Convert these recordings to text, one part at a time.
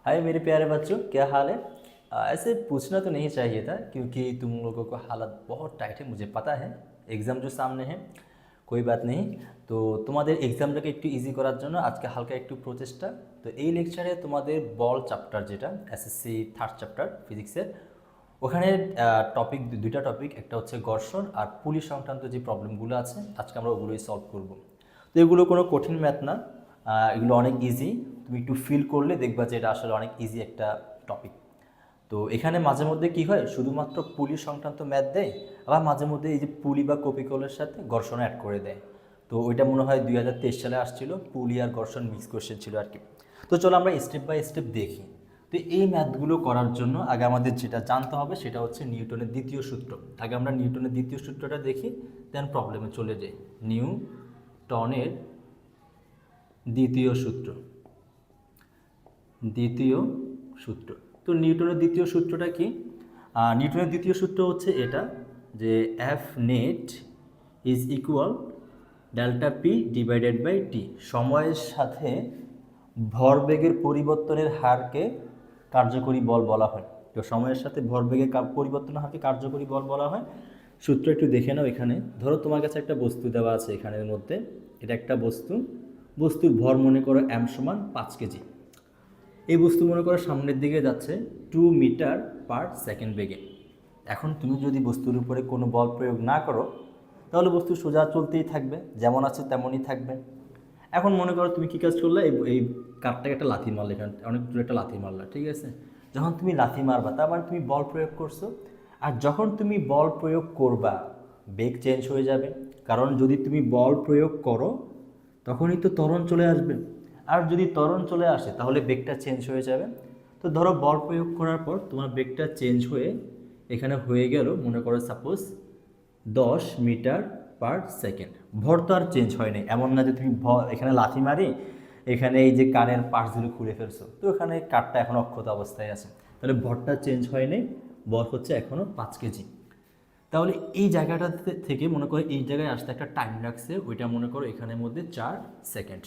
हाय मेरे प्यारे बच्चों, क्या हाल है। ऐसे पूछना तो नहीं चाहिए था क्योंकि तुम लोगों को हालत बहुत टाइट है, मुझे पता है। एग्ज़ाम जो सामने है, कोई बात नहीं। তো তোমাদের এক্সামটাকে একটু ইজি করার জন্য আজকে হালকা একটু প্রচেষ্টা। তো এই লেকচারে তোমাদের বল চ্যাপ্টার, যেটা এসএসসি থার্ড চ্যাপ্টার ফিজিক্সের, ওখানে টপিক দুইটা টপিক, একটা হচ্ছে ঘর্ষণ আর পুলি সংক্রান্ত যে প্রবলেমগুলো আছে, আজকে আমরা ওগুলোই সলভ করব। তো এগুলো কোনো কঠিন ম্যাথ না, এগুলো অনেক ইজি। তুমি একটু ফিল করলে দেখবা যে এটা আসলে অনেক ইজি একটা টপিক। তো এখানে মাঝে মধ্যে কি হয়, শুধুমাত্র পুলি সংক্রান্ত ম্যাথ দেয়, আবার মাঝে মধ্যে এই যে পুলি বা কপিকলের সাথে ঘর্ষণ অ্যাড করে দেয়। তো ওইটা মনে হয় 2023 সালে আসছিল, পুলি আর ঘর্ষণ মিক্স কোশ্চেন ছিল আর কি। তো চলো আমরা স্টেপ বাই স্টেপ দেখি। তো এই ম্যাথগুলো করার জন্য আগে আমাদের যেটা জানতে হবে সেটা হচ্ছে নিউটনের দ্বিতীয় সূত্র। আগে আমরা নিউটনের দ্বিতীয় সূত্রটা দেখি, দেন প্রবলেমে চলে যাই। নিউটনের দ্বিতীয় সূত্র, দ্বিতীয় সূত্র। তো নিউটনের দ্বিতীয় সূত্রটা কি? নিউটনের দ্বিতীয় সূত্র হচ্ছে এটা, যে F net is equal delta P divided by T. সময়ের সাথে ভরবেগের পরিবর্তনের হারকে কার্যকরী বল বলা হয়। তো সময়ের সাথে ভরবেগের পরিবর্তনের হারকে কার্যকরী বল বলা হয়। সূত্র একটু দেখে নাও। এখানে ধরো তোমার কাছে একটা বস্তু দেওয়া আছে, এখানের মধ্যে এটা একটা বস্তু, বস্তুর ভর মনে করো এম সমান 5 কেজি। এই বস্তু মনে করো সামনের দিকে যাচ্ছে 2 মিটার পার সেকেন্ড বেগে। এখন তুমি যদি বস্তুর উপরে কোনো বল প্রয়োগ না করো, তাহলে বস্তু সোজা চলতেই থাকবে, যেমন আছে তেমনই থাকবে। এখন মনে করো তুমি কী কাজ করলে, এই কাঠটাকে একটা লাথি মারলে, এখানে অনেক দূরে একটা লাথি মারলা, ঠিক আছে। যখন তুমি লাথি মারবা তার মানে তুমি বল প্রয়োগ করছো। আর যখন তুমি বল প্রয়োগ করবা, বেগ চেঞ্জ হয়ে যাবে। কারণ যদি তুমি বল প্রয়োগ করো তখনই তো ত্বরণ চলে আসবে, আর যদি ত্বরণ চলে আসে তাহলে বেগটা চেঞ্জ হয়ে যাবে। তো ধরো বল প্রয়োগ করার পর তোমার বেগটা চেঞ্জ হয়ে এখানে হয়ে গেল মনে করো সাপোজ 10 মিটার পার সেকেন্ড। ভর তো আর চেঞ্জ হয়নি, এমন না যে তুমি এখানে লাথি মারি এখানে এই যে কানের পার্টসগুলো খুলে ফেলছো, তো এখানে কাঠটা এখন অক্ষত অবস্থায় আছে, তাহলে ভরটা চেঞ্জ হয়নি, ভর হচ্ছে এখনও 5 কেজি। তাহলে এই জায়গাটা থেকে মনে করো এই জায়গায় আসতে একটা টাইম লাগছে, ওইটা মনে করো এখানের মধ্যে 4 সেকেন্ড।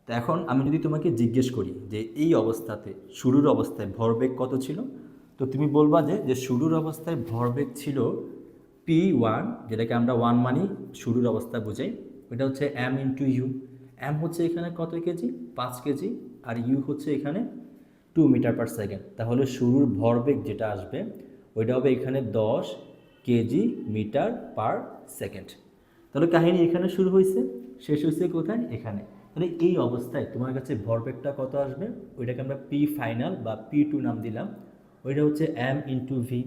তো এখন আমি যদি তোমাকে জিজ্ঞেস করি যে এই অবস্থাতে শুরুর অবস্থায় ভরবেগ কত ছিল, তো তুমি বলবা যে শুরুর অবস্থায় ভরবেগ ছিল P1, যেটাকে আমরা 1 মানি শুরুর অবস্থা বোঝাই। ওইটা হচ্ছে এম ইন্টু ইউ। এম হচ্ছে এখানে কত কেজি, 5 কেজি, আর ইউ হচ্ছে এখানে 2 মিটার পার সেকেন্ড। তাহলে শুরুর ভরবেগ যেটা আসবে ওইটা হবে এখানে 10 কেজি মিটার পার সেকেন্ড। তাহলে কাহিনী এখানে শুরু হয়েছে, শেষ হয়েছে কোথায়, এখানে। তাহলে এই অবস্থায় তোমার কাছে ভরবেগটা কত আসবে, ওইটাকে আমরা পি ফাইনাল বা P2 নাম দিলাম, ওইটা হচ্ছে এম ইন্টু ভি।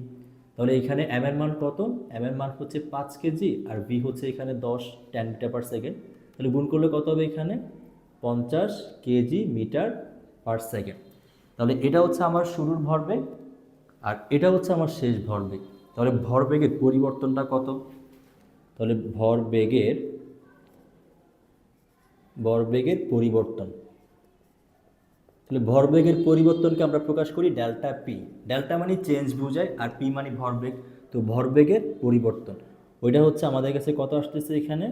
তাহলে এখানে এম এর মান কত, এম এর মান হচ্ছে 5 কেজি, আর ভি হচ্ছে এখানে 10 মিটার পার সেকেন্ড। তাহলে গুণ করলে কত হবে, এখানে 50 কেজি মিটার পার সেকেন্ড। তাহলে এটা হচ্ছে আমার শুরুর ভরবেগ, আর এটা হচ্ছে আমার শেষ ভরবেগ। তাহলে ভরবেগের পরিবর্তনটা কত, তাহলে ভরবেগের পরিবর্তন, তাহলে ভরবেগের পরিবর্তনকে আমরা প্রকাশ করি ডেল্টা পি। ডেল্টা মানে চেঞ্জ বোঝায়, আর পি মানে ভরবেগ। তো ভরবেগের পরিবর্তন ওইটা হচ্ছে আমাদের কাছে কত আসতেছে, এখানে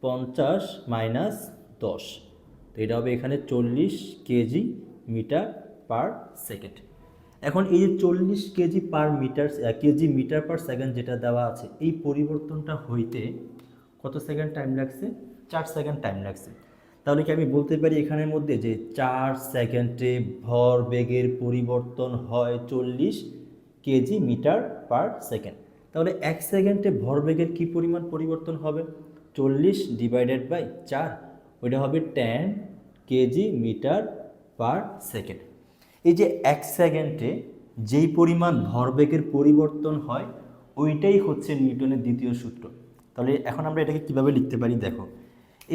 50 মাইনাস 10। তো এটা হবে এখানে 40 কেজি মিটার পার সেকেন্ড। এখন এই যে 40 KG per metre, KG metre per second যেটা দেওয়া আছে, এই পরিবর্তনটা হইতে কত সেকেন্ড টাইম লাগছে, 4 সেকেন্ড টাইম লাগছে। তাহলে কি আমি বলতে পারি এখানের মধ্যে যে 4 সেকেন্ডে ভরবেগের পরিবর্তন হয় 40 কেজি মিটার পার সেকেন্ড। তাহলে 1 সেকেন্ডে ভরবেগের কি পরিমাণ পরিবর্তন হবে, 40 ডিভাইডেড বাই 4, ওইটা হবে 10 কেজি মিটার পার সেকেন্ড। এই যে 1 সেকেন্ডে যেই পরিমাণ ভরবেগের পরিবর্তন হয়, ওইটাই হচ্ছে নিউটনের দ্বিতীয় সূত্র। তাহলে এখন আমরা এটাকে কিভাবে লিখতে পারি, দেখো।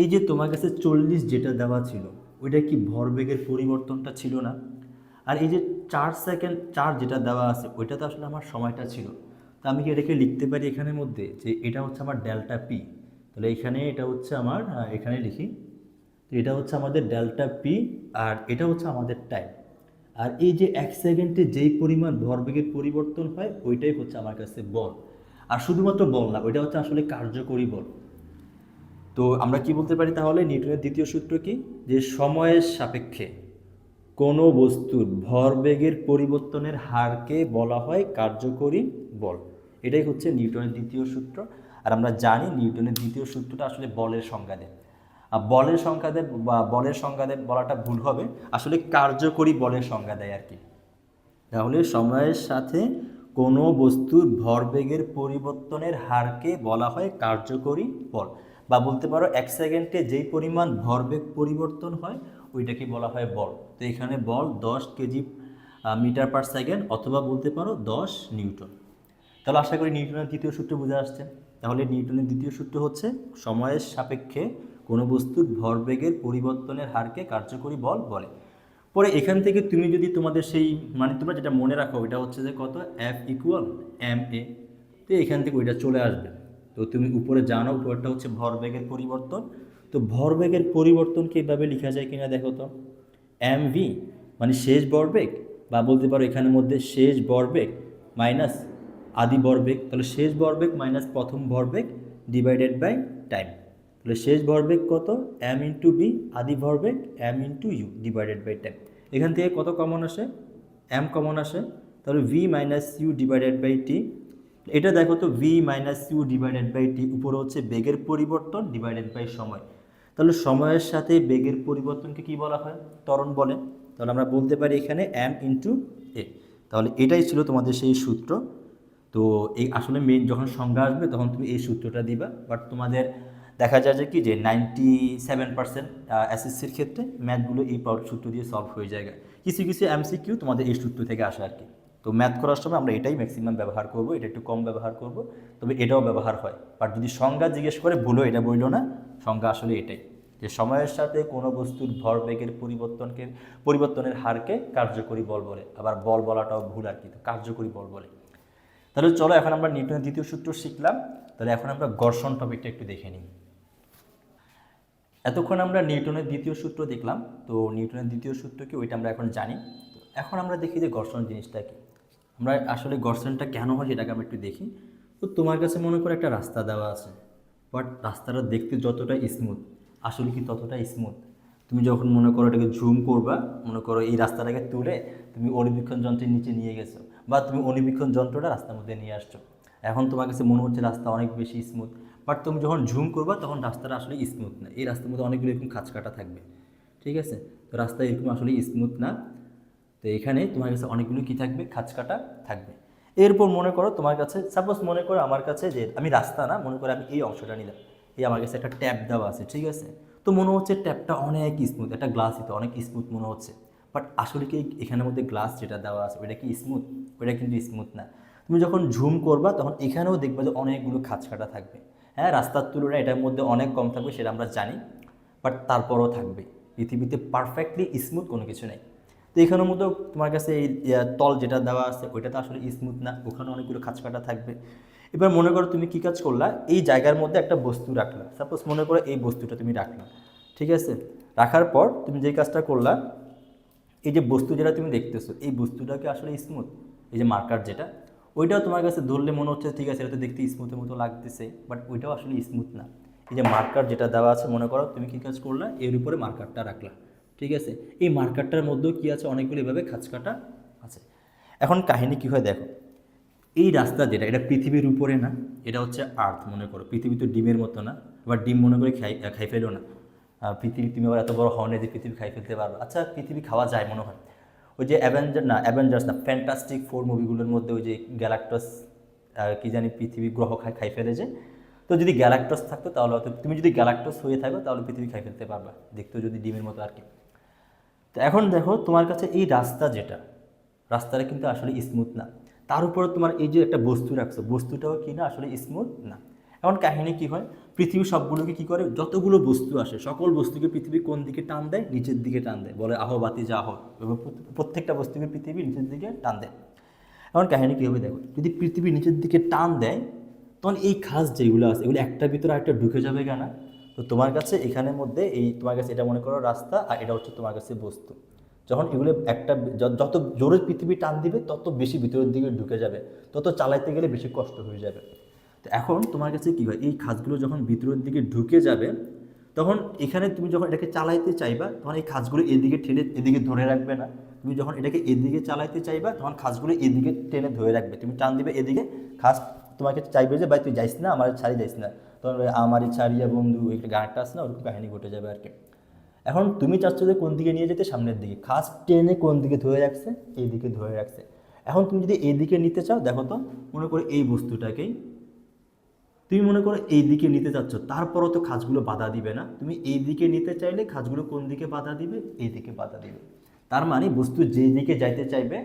এই যে তোমার কাছে 40 যেটা দেওয়া ছিল, ওইটা কি ভরবেগের পরিবর্তনটা ছিল না? আর এই যে 4 সেকেন্ড 4 যেটা দেওয়া আছে, ওইটা তো আসলে আমার সময়টা ছিল। তো আমি কি এটাকে লিখতে পারি এখানের মধ্যে যে এটা হচ্ছে আমার ডেল্টা পি। তাহলে এখানে এটা হচ্ছে আমার, এখানে লিখি, তো এটা হচ্ছে আমাদের ডেল্টা পি, আর এটা হচ্ছে আমাদের টাইম। আর এই যে 1 সেকেন্ডে যেই পরিমাণ ভরবেগের পরিবর্তন হয়, ওইটাই হচ্ছে আমার কাছে বল। আর শুধুমাত্র বল না, ওইটা হচ্ছে আসলে কার্যকরী বল। তো আমরা কি বলতে পারি তাহলে, নিউটনের দ্বিতীয় সূত্র কি, যে সময়ের সাপেক্ষে কোনো বস্তুর ভরবেগের পরিবর্তনের হারকে বলা হয় কার্যকরী বল। এটাই হচ্ছে নিউটনের দ্বিতীয় সূত্র। আর আমরা জানি নিউটনের দ্বিতীয় সূত্রটা আসলে বলের সংজ্ঞা দেয়। আর বলের সংজ্ঞা দেয় বা বলের সংজ্ঞা দেয় বলাটা ভুল হবে, আসলে কার্যকরী বলের সংজ্ঞা দেয় আর কি। তাহলে সময়ের সাথে কোনো বস্তুর ভরবেগের পরিবর্তনের হারকে বলা হয় কার্যকরী বল, বা বলতে পারো 1 সেকেন্ডে যেই পরিমাণ ভরবেগ পরিবর্তন হয় ওইটাকে বলা হয় বল। তো এখানে বল 10 কেজি মিটার পার সেকেন্ড, অথবা বলতে পারো 10 নিউটন। তাহলে আশা করি নিউটনের দ্বিতীয় সূত্র বুঝে আসছে। তাহলে নিউটনের দ্বিতীয় সূত্র হচ্ছে সময়ের সাপেক্ষে কোনো বস্তুর ভরবেগের পরিবর্তনের হারকে কার্যকরী বল বলে। পরে এখান থেকে তুমি যদি তোমাদের সেই মানে তোমরা যেটা মনে রাখো ওইটা হচ্ছে যে কত, F ইকুয়াল ma। তো এখান থেকে ওইটা চলে আসবে। তো তুমি উপরে জানো উপরটা হচ্ছে ভরবেগের পরিবর্তন। তো ভরবেগের পরিবর্তনকে এভাবে লেখা যায় কিনা দেখো তো, mv মানে শেষ ভরবেগ, বা বলতে পারো এখানের মধ্যে শেষ ভরবেগ মাইনাস আদি ভরবেগ। তাহলে শেষ ভরবেগ মাইনাস প্রথম ভরবেগ ডিভাইডেড বাই টাইম। তাহলে শেষ ভরবেগ কত, m ইন্টু বি, আদি ভরবেগ m into U divided by time. এখান থেকে কত কমন আসে, m কমন আসে। তাহলে v minus U divided by T. এটা দেখো তো v minus U divided by T, উপরে হচ্ছে বেগের পরিবর্তন ডিভাইডেড বাই সময়। তাহলে সময়ের সাথে বেগের পরিবর্তনকে কি বলা হয়, ত্বরণ বলে। তাহলে আমরা বলতে পারি এখানে m ইন্টু এ। তাহলে এটাই ছিল তোমাদের সেই সূত্র। তো এই আসলে মেন যখন সংজ্ঞা আসবে তখন তুমি এই সূত্রটা দিবা। বাট তোমাদের দেখা যায় যে কি যে 97% এসএসসির ক্ষেত্রে ম্যাথগুলো এই সূত্র দিয়ে সলভ হয়ে যায়। কিছু কিছু এমসিকিউ তোমাদের এই সূত্র থেকে আসে আর কি। তো ম্যাথ করার সময় আমরা এটাই ম্যাক্সিমাম ব্যবহার করব, এটা একটু কম ব্যবহার করব, তবে এটাও ব্যবহার হয়। বাট যদি সংজ্ঞা জিজ্ঞেস করে ভুলো এটা বললো না, সংজ্ঞা আসলে এটাই যে সময়ের সাথে কোনো বস্তুর ভরবেগের পরিবর্তনের হারকে কার্যকরী বল বলে। আবার বল বলাটাও ভুল আর কি, তো কার্যকরী বল বলে। তাহলে চলো এখন আমরা নিউটনের দ্বিতীয় সূত্র শিখলাম, তাহলে এখন আমরা ঘর্ষণ টপিকটা একটু দেখে নিই। এতক্ষণ আমরা নিউটনের দ্বিতীয় সূত্র দেখলাম, তো নিউটনের দ্বিতীয় সূত্র কি ওইটা আমরা এখন জানি। তো এখন আমরা দেখি যে ঘর্ষণ জিনিসটা কি, আমরা আসলে ঘর্ষণটা কেন হয় সেটাকে আমরা একটু দেখি। তো তোমার কাছে মনে করো একটা রাস্তা দেওয়া আছে, বাট রাস্তাটা দেখতে যতটা স্মুথ আসলে কি ততটা স্মুথ। তুমি যখন মনে করো এটাকে ঝুম করবা, মনে করো এই রাস্তাটাকে তুলে তুমি অণুবীক্ষণ যন্ত্রের নিচে নিয়ে গেছো, বা তুমি অণুবীক্ষণ যন্ত্রটা রাস্তার মধ্যে নিয়ে আসছো। এখন তোমার কাছে মনে হচ্ছে রাস্তা অনেক বেশি স্মুথ, বাট তুমি যখন ঝুম করবা তখন রাস্তাটা আসলে স্মুথ না। এই রাস্তার মধ্যে অনেকগুলো এরকম খাঁচ কাটা থাকবে, ঠিক আছে। তো রাস্তা এরকম আসলে স্মুথ না। তো এখানে তোমার কাছে অনেকগুলো কী থাকবে, খাঁচ কাটা থাকবে। এরপর মনে করো তোমার কাছে সাপোজ মনে করো আমার কাছে যে আমি রাস্তা না, মনে করো আমি এই অংশটা নিলাম, এই আমার কাছে একটা ট্যাপ দেওয়া আছে, ঠিক আছে। তো মনে হচ্ছে ট্যাপটা অনেক স্মুথ, একটা গ্লাসই তো অনেক স্মুথ মনে হচ্ছে, বাট আসলে কি এখানের মধ্যে গ্লাস যেটা দেওয়া আছে ওইটা কি স্মুথ, ওইটা কিন্তু স্মুথ না। তুমি যখন ঝুম করবা তখন এখানেও দেখবে যে অনেকগুলো খাঁচ কাটা থাকবে। হ্যাঁ, রাস্তার তুলনায় এটার মধ্যে অনেক কম থাকবে সেটা আমরা জানি, বাট তারপরও থাকবে। পৃথিবীতে পারফেক্টলি স্মুথ কোনো কিছু নেই। তো এখানের মধ্যে তোমার কাছে এই তল যেটা দেওয়া আছে ওইটা তো আসলে স্মুথ না, ওখানে অনেকগুলো খাঁচ কাটা থাকবে। এবার মনে করো তুমি কী কাজ করলা, এই জায়গার মধ্যে একটা বস্তু রাখলা, সাপোজ মনে করো এই বস্তুটা তুমি রাখলা, ঠিক আছে। রাখার পর তুমি যে কাজটা করলা, এই যে বস্তু যেটা তুমি দেখতেছো এই বস্তুটাকে আসলে স্মুথ, এই যে মার্কার যেটা ওইটাও তোমার কাছে ধরলে মনে হচ্ছে ঠিক আছে এটা তো দেখতে স্মুথের মতো লাগতেছে, বাট ওইটাও আসলে স্মুথ না। এই যে মার্কার যেটা দেওয়া আছে, মনে করো তুমি কী কাজ করলা, এর উপরে মার্কারটা রাখলা, ঠিক আছে। এই মার্কারটার মধ্যেও কী আছে, অনেকগুলো এভাবে খাঁচ কাটা আছে। এখন কাহিনী কী হয় দেখো, এই রাস্তা যেটা এটা পৃথিবীর উপরে না, এটা হচ্ছে আর্থ। মনে করো পৃথিবী তো ডিমের মতো না, এবার ডিম মনে করে খাই ফেলো না। পৃথিবী তুমি আবার এত বড় হওয়া নেই যে পৃথিবী খাই ফেলতে পারবে। আচ্ছা পৃথিবী খাওয়া যায় মনে হয়, ওই যে অ্যাভেঞ্জার্স না ফ্যান্টাস্টিক 4 মুভিগুলোর মধ্যে ওই যে গ্যালাক্টাস কি জানি পৃথিবী গ্রহ খাই ফেলে যে। তো যদি গ্যালাক্টাস থাকতো তাহলে হয়তো তুমি যদি গ্যালাক্টাস হয়ে থাকো তাহলে পৃথিবী খাই ফেলতে পারবা, দেখতো যদি ডিমের মতো আর কি। তো এখন দেখো তোমার কাছে এই রাস্তা যেটা, রাস্তাটা কিন্তু আসলে স্মুথ না। তার উপরে তোমার এই যে একটা বস্তু রাখছো, বস্তুটাও কি না আসলে স্মুথ না। এখন কাহিনী কি হয়, পৃথিবী সবগুলোকে কি করে, যতগুলো বস্তু আসে সকল বস্তুকে পৃথিবী কোন দিকে টান দেয়, নিচের দিকে টান দেয়, বলে আহ বাতি যা আহ, এবং প্রত্যেকটা বস্তুকে পৃথিবী নিচের দিকে টান দেয়। এখন কাহিনী কী হবে দেখো, যদি পৃথিবী নিচের দিকে টান দেয় তখন এই খাস যেগুলো আছে এগুলো একটার ভিতরে আরেকটা ঢুকে যাবে কেনা। তো তোমার কাছে এখানের মধ্যে এই তোমার কাছে এটা মনে করো রাস্তা, আর এটা হচ্ছে তোমার কাছে বস্তু। যখন এগুলো একটা যত জোরে পৃথিবী টান দিবে তত বেশি ভিতরের দিকে ঢুকে যাবে, তত চালাইতে গেলে বেশি কষ্ট হয়ে যাবে। তো এখন তোমার কাছে কী হয়, এই খাসগুলো যখন ভিতরের দিকে ঢুকে যাবে তখন এখানে তুমি যখন এটাকে চালাইতে চাইবা তখন এই খাঁজগুলো এদিকে ঠেলে এদিকে ধরে রাখবে না, তুমি যখন এটাকে এদিকে চালাইতে চাইবা তখন খাঁজগুলো এদিকে টেনে ধরে রাখবে, তুমি টান দিবে এদিকে, খাস তোমাকে চাইবে যে ভাই তুই যাইস না, আমার ছাড়ি যাইস না, তখন আমারই ছাড়িয়া বন্ধু একটা গানটা আছে না, ওরকম কাহিনী ঘটে যাবে আর কি। এখন তুমি চাচ্ছ যে কোন দিকে নিয়ে যেতে, সামনের দিকে, খাস টেনে কোন দিকে ধরে রাখছে, এই দিকে ধরে রাখছে। এখন তুমি যদি এই দিকে নিতে চাও, দেখো তো মনে করো এই বস্তুটাকেই তুমি মনে করো এই দিকে নিতে চাচ্ছ, তারপরও তো খাঁজগুলো বাধা দিবে না, তুমি এই দিকে নিতে চাইলে খাঁজগুলো কোন দিকে বাধা দিবে, এই দিকে বাধা দিবে। তার মানে বস্তু যেই দিকে যাইতে চাইবে,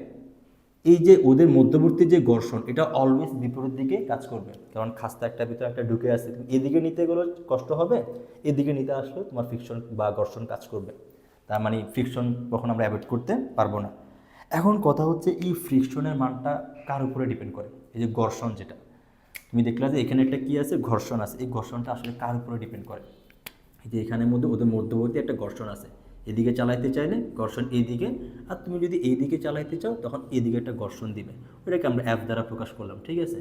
এই যে ওদের মধ্যবর্তী যে ঘর্ষণ, এটা অলওয়েজ বিপরীত দিকে কাজ করবে, কারণ খাঁজটা একটা ভিতরে একটা ঢুকে আছে, এদিকে নিতে গেলে কষ্ট হবে, এদিকে নিতে আসলে তোমার ফ্রিকশন বা ঘর্ষণ কাজ করবে। তার মানে ফ্রিকশন কখন আমরা অ্যাভয়েড করতে পারবো না। এখন কথা হচ্ছে এই ফ্রিকশনের মানটা কার উপরে ডিপেন্ড করে, এই যে ঘর্ষণ যেটা তুমি দেখলা যে এখানে একটা কি আছে, ঘর্ষণ আছে, এই ঘর্ষণটা আসলে কার উপরে ডিপেন্ড করে, এই যে এখানের মধ্যে ওদের মধ্যবর্তী একটা ঘর্ষণ আছে, এদিকে চালাইতে চাইলে ঘর্ষণ এইদিকে, আর তুমি যদি এইদিকে চালাইতে চাও তখন এদিকে একটা ঘর্ষণ দিবে, ওটাকে আমরা অ্যাপ দ্বারা প্রকাশ করলাম, ঠিক আছে।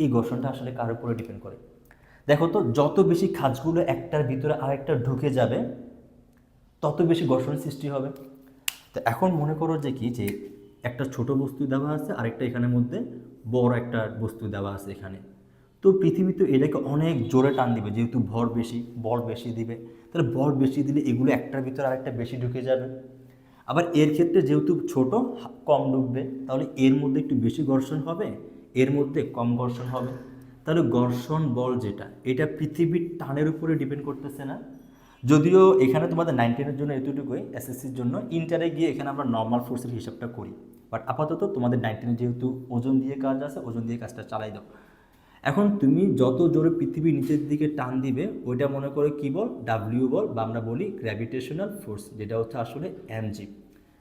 এই ঘর্ষণটা আসলে কার উপরে ডিপেন্ড করে, দেখো তো যত বেশি খাঁজগুলো একটার ভিতরে আরেকটা ঢুকে যাবে তত বেশি ঘর্ষণ সৃষ্টি হবে। তো এখন মনে করো যে কি, যে একটা ছোট বস্তু দেওয়া আছে, আরেকটা এখানের মধ্যে বড় একটা বস্তু দেওয়া আছে এখানে, তো পৃথিবী তো এটাকে অনেক জোরে টান দিবে, যেহেতু ভর বেশি, বল বেশি দিবে, তাহলে বল বেশি দিলে এগুলো একটার ভিতরে আরেকটা বেশি ঢুকে যাবে। আবার এর ক্ষেত্রে যেহেতু ছোট, কম ঢুকবে, তাহলে এর মধ্যে একটু বেশি ঘর্ষণ হবে, এর মধ্যে কম ঘর্ষণ হবে। তাহলে ঘর্ষণ বল যেটা, এটা পৃথিবীর টানের উপরে ডিপেন্ড করতেছে না। যদিও এখানে তোমাদের 9-10-এর জন্য এতটুকুই, এসএসসির জন্য ইন্টারে গিয়ে এখানে আমরা নর্মাল ফোর্সের হিসাবটা করি, বাট আপাতত তোমাদের 9-10 যেহেতু ওজন দিয়ে কাজ আছে, ওজন দিয়ে কাজটা চালাই দাও। এখন তুমি যত জোরে পৃথিবী নিচের দিকে টান দিবে, ওইটা মনে করে কী বল, ডাব্লিউ বল, বা আমরা বলি গ্র্যাভিটেশনাল ফোর্স, যেটা হচ্ছে আসলে এমজি।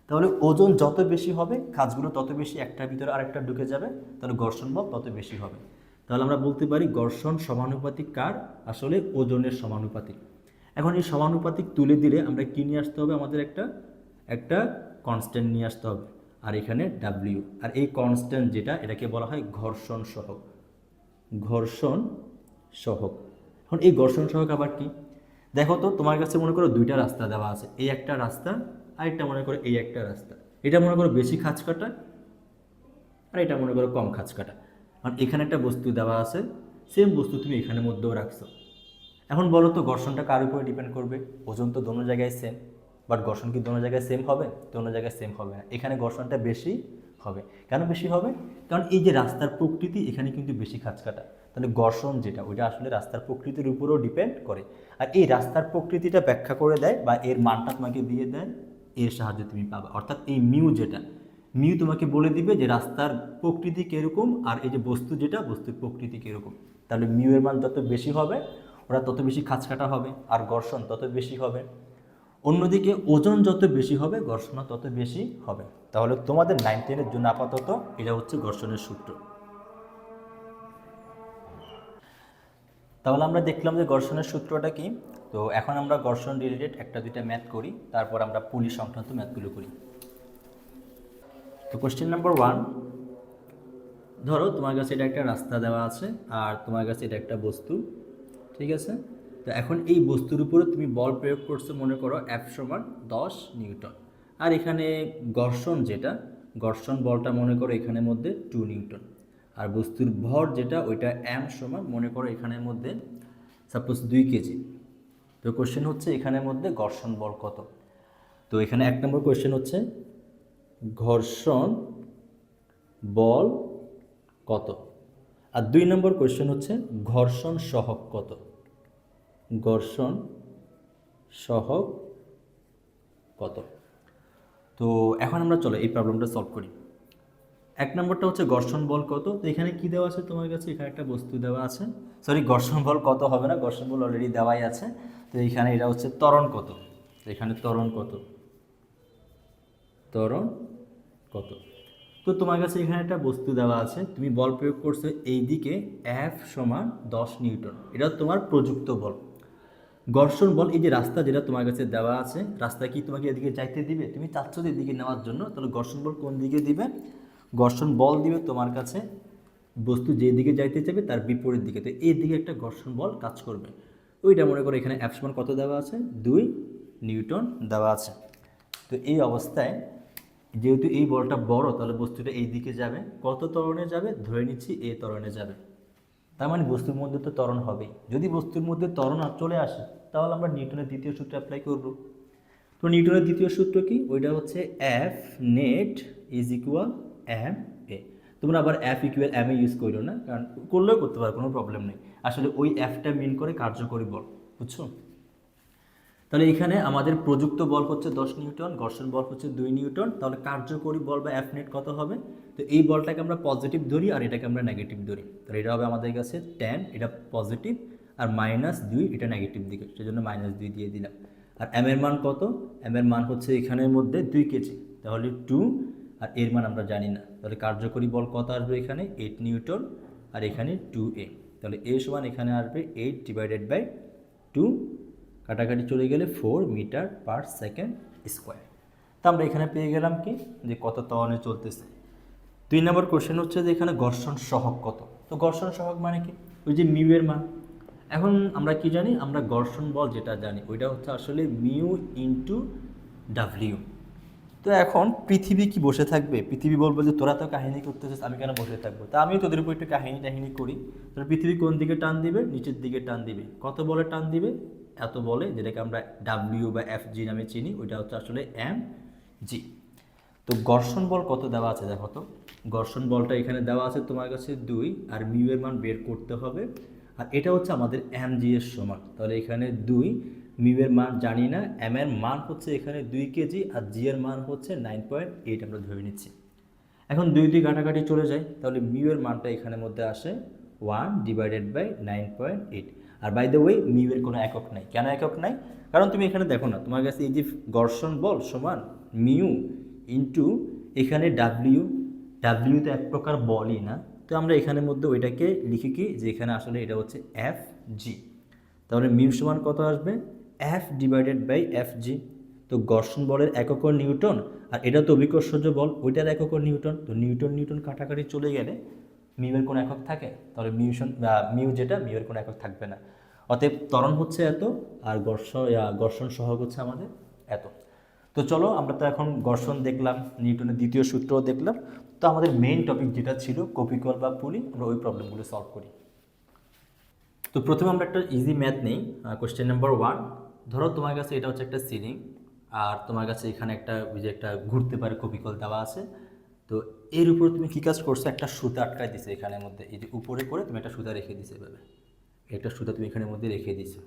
তাহলে ওজন যত বেশি হবে, কাজগুলো তত বেশি একটার ভিতরে আরেকটা ঢুকে যাবে, তাহলে ঘর্ষণ বল তত বেশি হবে। তাহলে আমরা বলতে পারি ঘর্ষণ সমানুপাতিক কার, আসলে ওজনের সমানুপাতিক। এখন এই সমানুপাতিক তুলে দিলে আমরা কী নিয়ে আসতে হবে, আমাদের একটা একটা কনস্ট্যান্ট নিয়ে আসতে হবে, আর এখানে ডাব্লিউ, আর এই কনস্ট্যান্ট যেটা, এটাকে বলা হয় ঘর্ষণ সহগ, ঘর্ষণ সহগ। এখন এই ঘর্ষণ সহগ আবার কি, দেখো তো তোমার কাছে মনে করো দুইটা রাস্তা দেওয়া আছে, এই একটা রাস্তা, আর একটা মনে করো এই একটা রাস্তা, এটা মনে করো বেশি খাঁজ কাটা, আর এটা মনে করো কম খাঁজ কাটা। কারণ এখানে একটা বস্তু দেওয়া আছে, সেম বস্তু তুমি এখানের মধ্যেও রাখছো। এখন বলো তো ঘর্ষণটা কার উপরে ডিপেন্ড করবে, ওজন তো দোনো জায়গায় সেম, বাট ঘর্ষণ কি দোনো জায়গায় সেম হবে, দোনো জায়গায় সেম হবে না, এখানে ঘর্ষণটা বেশি হবে। কেন বেশি হবে, কারণ এই যে রাস্তার প্রকৃতি, এখানে কিন্তু বেশি খাঁজ কাটা, তাহলে ঘর্ষণ যেটা, ওইটা আসলে রাস্তার প্রকৃতির উপরেও ডিপেন্ড করে। আর এই রাস্তার প্রকৃতিটা ব্যাখ্যা করে দেয়, বা এর মানটা তোমাকে দিয়ে দেয়, এর সাহায্যে তুমি পাবা, অর্থাৎ এই মিউ যেটা, মিউ তোমাকে বলে দিবে যে রাস্তার প্রকৃতি কীরকম, আর এই যে বস্তু যেটা, বস্তুর প্রকৃতি কীরকম। তাহলে মিউ এর মান যত বেশি হবে, ওরা তত বেশি খাঁজ কাটা হবে, আর ঘর্ষণ তত বেশি হবে। অন্যদিকে ওজন যত বেশি হবে, ঘর্ষণ তত বেশি হবে। তাহলে তোমাদের 9-10-এর জন্য আপাতত এটা হচ্ছে ঘর্ষণের সূত্র। তাহলে আমরা দেখলাম যে ঘর্ষণের সূত্রটা কি। তো এখন আমরা ঘর্ষণ রিলেটেড একটা দুইটা ম্যাথ করি, তারপর আমরা পুলি সংক্রান্ত ম্যাথগুলো করি। তো কোশ্চেন নাম্বার 1, ধরো তোমার কাছে এটা একটা রাস্তা দেওয়া আছে, আর তোমার কাছে এটা একটা বস্তু, ঠিক আছে। তো এখন এই বস্তুর উপরে তুমি বল প্রয়োগ করছো, মনে করো F সমান 10 নিউটন, আর এখানে ঘর্ষণ যেটা, ঘর্ষণ বলটা মনে করো এখানের মধ্যে 2 নিউটন, আর বস্তুর ভর যেটা, ওইটা M সমান মনে করো এখানের মধ্যে সাপোজ 2 কেজি। তো কোশ্চেন হচ্ছে এখানের মধ্যে ঘর্ষণ বল কত। তো এখানে 1 নম্বর কোশ্চেন হচ্ছে ঘর্ষণ বল কত, আর 2 নম্বর কোশ্চেন হচ্ছে ঘর্ষণ সহগ কত, ঘর্ষণ সহগ কত। তো এখন আমরা চলো এই প্রবলেমটা সলভ করি। 1 নম্বরটা হচ্ছে ঘর্ষণ বল কত। তো এখানে কি দেওয়া আছে তোমার কাছে, এখানে একটা বস্তু দেওয়া আছে, সরি ঘর্ষণ বল কত হবে না, ঘর্ষণ বল অলরেডি দেওয়াই আছে। তো এখানে এটা হচ্ছে ত্বরণ কত, এখানে ত্বরণ কত, ত্বরণ কত। তো তোমার কাছে এখানে একটা বস্তু দেওয়া আছে, তুমি বল প্রয়োগ করছো এই দিকে, F সমান 10 নিউটন, এটা তোমার প্রযুক্ত বল। ঘর্ষণ বল, এই যে রাস্তা যেটা তোমার কাছে দেওয়া আছে, রাস্তা কি তোমাকে এদিকে যাইতে দিবে, তুমি চাচ্ছ যে এদিকে নেওয়ার জন্য, তাহলে ঘর্ষণ বল কোন দিকে দিবে, ঘর্ষণ বল দিবে তোমার কাছে বস্তু যেদিকে যাইতে চাইবে তার বিপরীত দিকে, তো এই দিকে একটা ঘর্ষণ বল কাজ করবে। ওইটা মনে করো এখানে F সমান কত দেওয়া আছে, 2 নিউটন দেওয়া আছে। তো এই অবস্থায় যেহেতু এই বলটা বড়, তাহলে বস্তুটা এই দিকে যাবে, কত ত্বরণে যাবে, ধরে নিচ্ছি এ ত্বরণে যাবে। তার মানে বস্তুর মধ্যে তো ত্বরণ হবেই। যদি বস্তুর মধ্যে ত্বরণ চলে আসে, তাহলে আমরা নিউটনের দ্বিতীয় সূত্র অ্যাপ্লাই করব। তো নিউটনের দ্বিতীয় সূত্র কি, ওইটা হচ্ছে F net is equal M A. তোমরা আবার F equal M A use করো না, কারণ করলেও করতে পারো, কোনো প্রবলেম নেই। আসলে ওই এফটা মিন করে কার্যকরী বল, বুঝছো? তাহলে এখানে আমাদের প্রযুক্ত বল হচ্ছে 10 নিউটন, ঘর্ষণ বল হচ্ছে 2 নিউটন। তাহলে কার্যকরী বল বা এফ নেট কত হবে? তো এই বলটাকে আমরা পজিটিভ ধরি আর এটাকে আমরা নেগেটিভ ধরি। তাহলে এটা হবে আমাদের কাছে 10, এটা পজিটিভ, আর -2 এটা নেগেটিভ দিকে, সেজন্য -2 দিয়ে দিলাম। আর এম এর মান কত? এম এর মান হচ্ছে এখানের মধ্যে 2 কেজি, তাহলে 2, আর এর মান আমরা জানি না। তাহলে কার্যকরী বল কত আসবে এখানে? 8 নিউটন, আর এখানে 2a। তাহলে a সমান এখানে আসবে 8/2, কাটাকাটি চলে গেলে 4 মিটার পার সেকেন্ড স্কোয়ার। তা আমরা এখানে পেয়ে গেলাম কি, যে কত ত্বরণে চলতেছে। 2 নম্বর কোশ্চেন হচ্ছে যে এখানে ঘর্ষণ সহগ কত। তো ঘর্ষণ সহগ মানে কি, ওই যে মিউ এর মান। এখন আমরা কি জানি, আমরা ঘর্ষণ বল যেটা জানি ওইটা হচ্ছে আসলে মিউ ইন্টু ডাব্লিউ। তো এখন পৃথিবী কি বসে থাকবে? পৃথিবী বলবো যে তোরা তো কাহিনী করতেছিস, আমি কেন বসে থাকবো? তা আমিও তোদের উপর একটু কাহিনী করি। তোরা পৃথিবী কোন দিকে টান দিবে? নিচের দিকে টান দিবে। কত বলে টান দিবে? এত বলে, যেটাকে আমরা ডাব্লিউ বা এফ জি নামে চিনি, ওইটা হচ্ছে আসলে এম জি। তো ঘর্ষণ বল কত দেওয়া আছে দেখো তো। ঘর্ষণ বলটা এখানে দেওয়া আছে তোমার কাছে 2, আর মিউ এর মান বের করতে হবে। আর এটা হচ্ছে আমাদের এম জি এর সমান। তাহলে এখানে 2, মিউ এর মান জানি না, এম এর মান হচ্ছে এখানে 2 কেজি, আর জি এর মান হচ্ছে 9.8 আমরা ধরে নিচ্ছি। এখন 2 কাটাকাটি চলে যায়, তাহলে মিউ এর মানটা এখানের মধ্যে আসে 1/9.8। আর বাই দ্য ওয়ে মিউ এর কোনো একক নাই। কেন একক নাই? কারণ তুমি এখানে দেখো না, তোমার কাছে এই যে ঘর্ষণ বল সমান মিউ ইন্টু এখানে ডাব্লিউ। ডাব্লিউ তো এক প্রকার বলই না, তো আমরা এখানের মধ্যে ওইটাকে লিখি কি, যে এখানে আসলে এটা হচ্ছে এফ জি। তাহলে মিউ সমান কত আসবে? F/F/g। তো ঘর্ষণ বলের একক নিউটন, আর এটা তো অভিকর্ষজ বল, ওইটার একক নিউটন। তো নিউটন নিউটন কাটাকাটি চলে গেলে মিউ এর কোনো একক থাকে? তাহলে মিউ যেটা, মিউ এর কোনো একক থাকবে না। অতএব ত্বরণ হচ্ছে এত, আর ঘর্ষণ সহগ হচ্ছে আমাদের এত। তো চলো, আমরা তো এখন ঘর্ষণ দেখলাম, নিউটনের দ্বিতীয় সূত্রও দেখলাম। তো আমাদের মেইন টপিক যেটা ছিল কপিকল বা পুলি, আমরা ওই প্রবলেমগুলো সলভ করি। তো প্রথমে আমরা একটা ইজি ম্যাথ নেই। কোশ্চেন নাম্বার 1, ধরো তোমার কাছে এটা হচ্ছে একটা সিলিং, আর তোমার কাছে এখানে একটা ওই যে একটা ঘুরতে পারে কপিকল দেওয়া আছে। তো এর উপর তুমি কী কাজ করছো, একটা সুতা আটকায় দিছে এখানের মধ্যে, এই যে উপরে করে তুমি একটা সুতা রেখে দিছো এভাবে, একটা সুতা তুমি এখানের মধ্যে রেখে দিছো,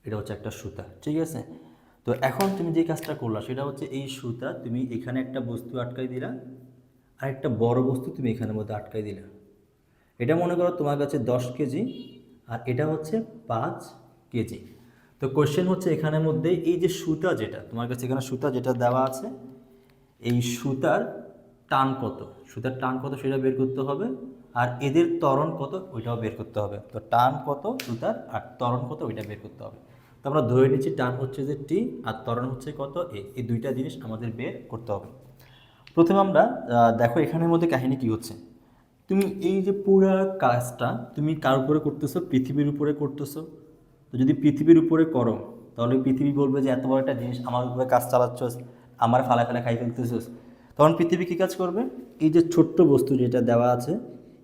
এটা হচ্ছে একটা সুতা, ঠিক আছে? তো এখন তুমি যে কাজটা করলা সেটা হচ্ছে এই সুতা তুমি এখানে একটা বস্তু আটকাই দিলা, আর একটা বড় বস্তু তুমি এখানের মধ্যে আটকাই দিলা। এটা মনে করো তোমার কাছে 10 কেজি, আর এটা হচ্ছে 5 কেজি। তো কোশ্চেন হচ্ছে এখানের মধ্যে এই যে সুতা যেটা তোমার কাছে এখানে সুতা যেটা দেওয়া আছে, এই সুতার টান কত, সুতার টান কত সেটা বের করতে হবে, আর এদের ত্বরণ কত ওইটাও বের করতে হবে। তো টান কত সুতার, আর ত্বরণ কত ওইটা বের করতে হবে। তো আমরা ধরে নিচ্ছি টান হচ্ছে যে টি, আর ত্বরণ হচ্ছে কত এ। এই দুইটা জিনিস আমাদের বের করতে হবে। প্রথমে আমরা দেখো এখানের মধ্যে কাহিনী কি হচ্ছে। তুমি এই যে পুরা কাজটা তুমি কার উপরে করতেছো? পৃথিবীর উপরে করতেছো। তো যদি পৃথিবীর উপরে করো, তাহলে পৃথিবী বলবে যে এত বড় একটা জিনিস আমার উপরে কাজ চালাচ্ছস, আমার ফালা ফেলা খাই ফেলতেছস। তখন পৃথিবী কী কাজ করবে? এই যে ছোট্ট বস্তু যেটা দেওয়া আছে,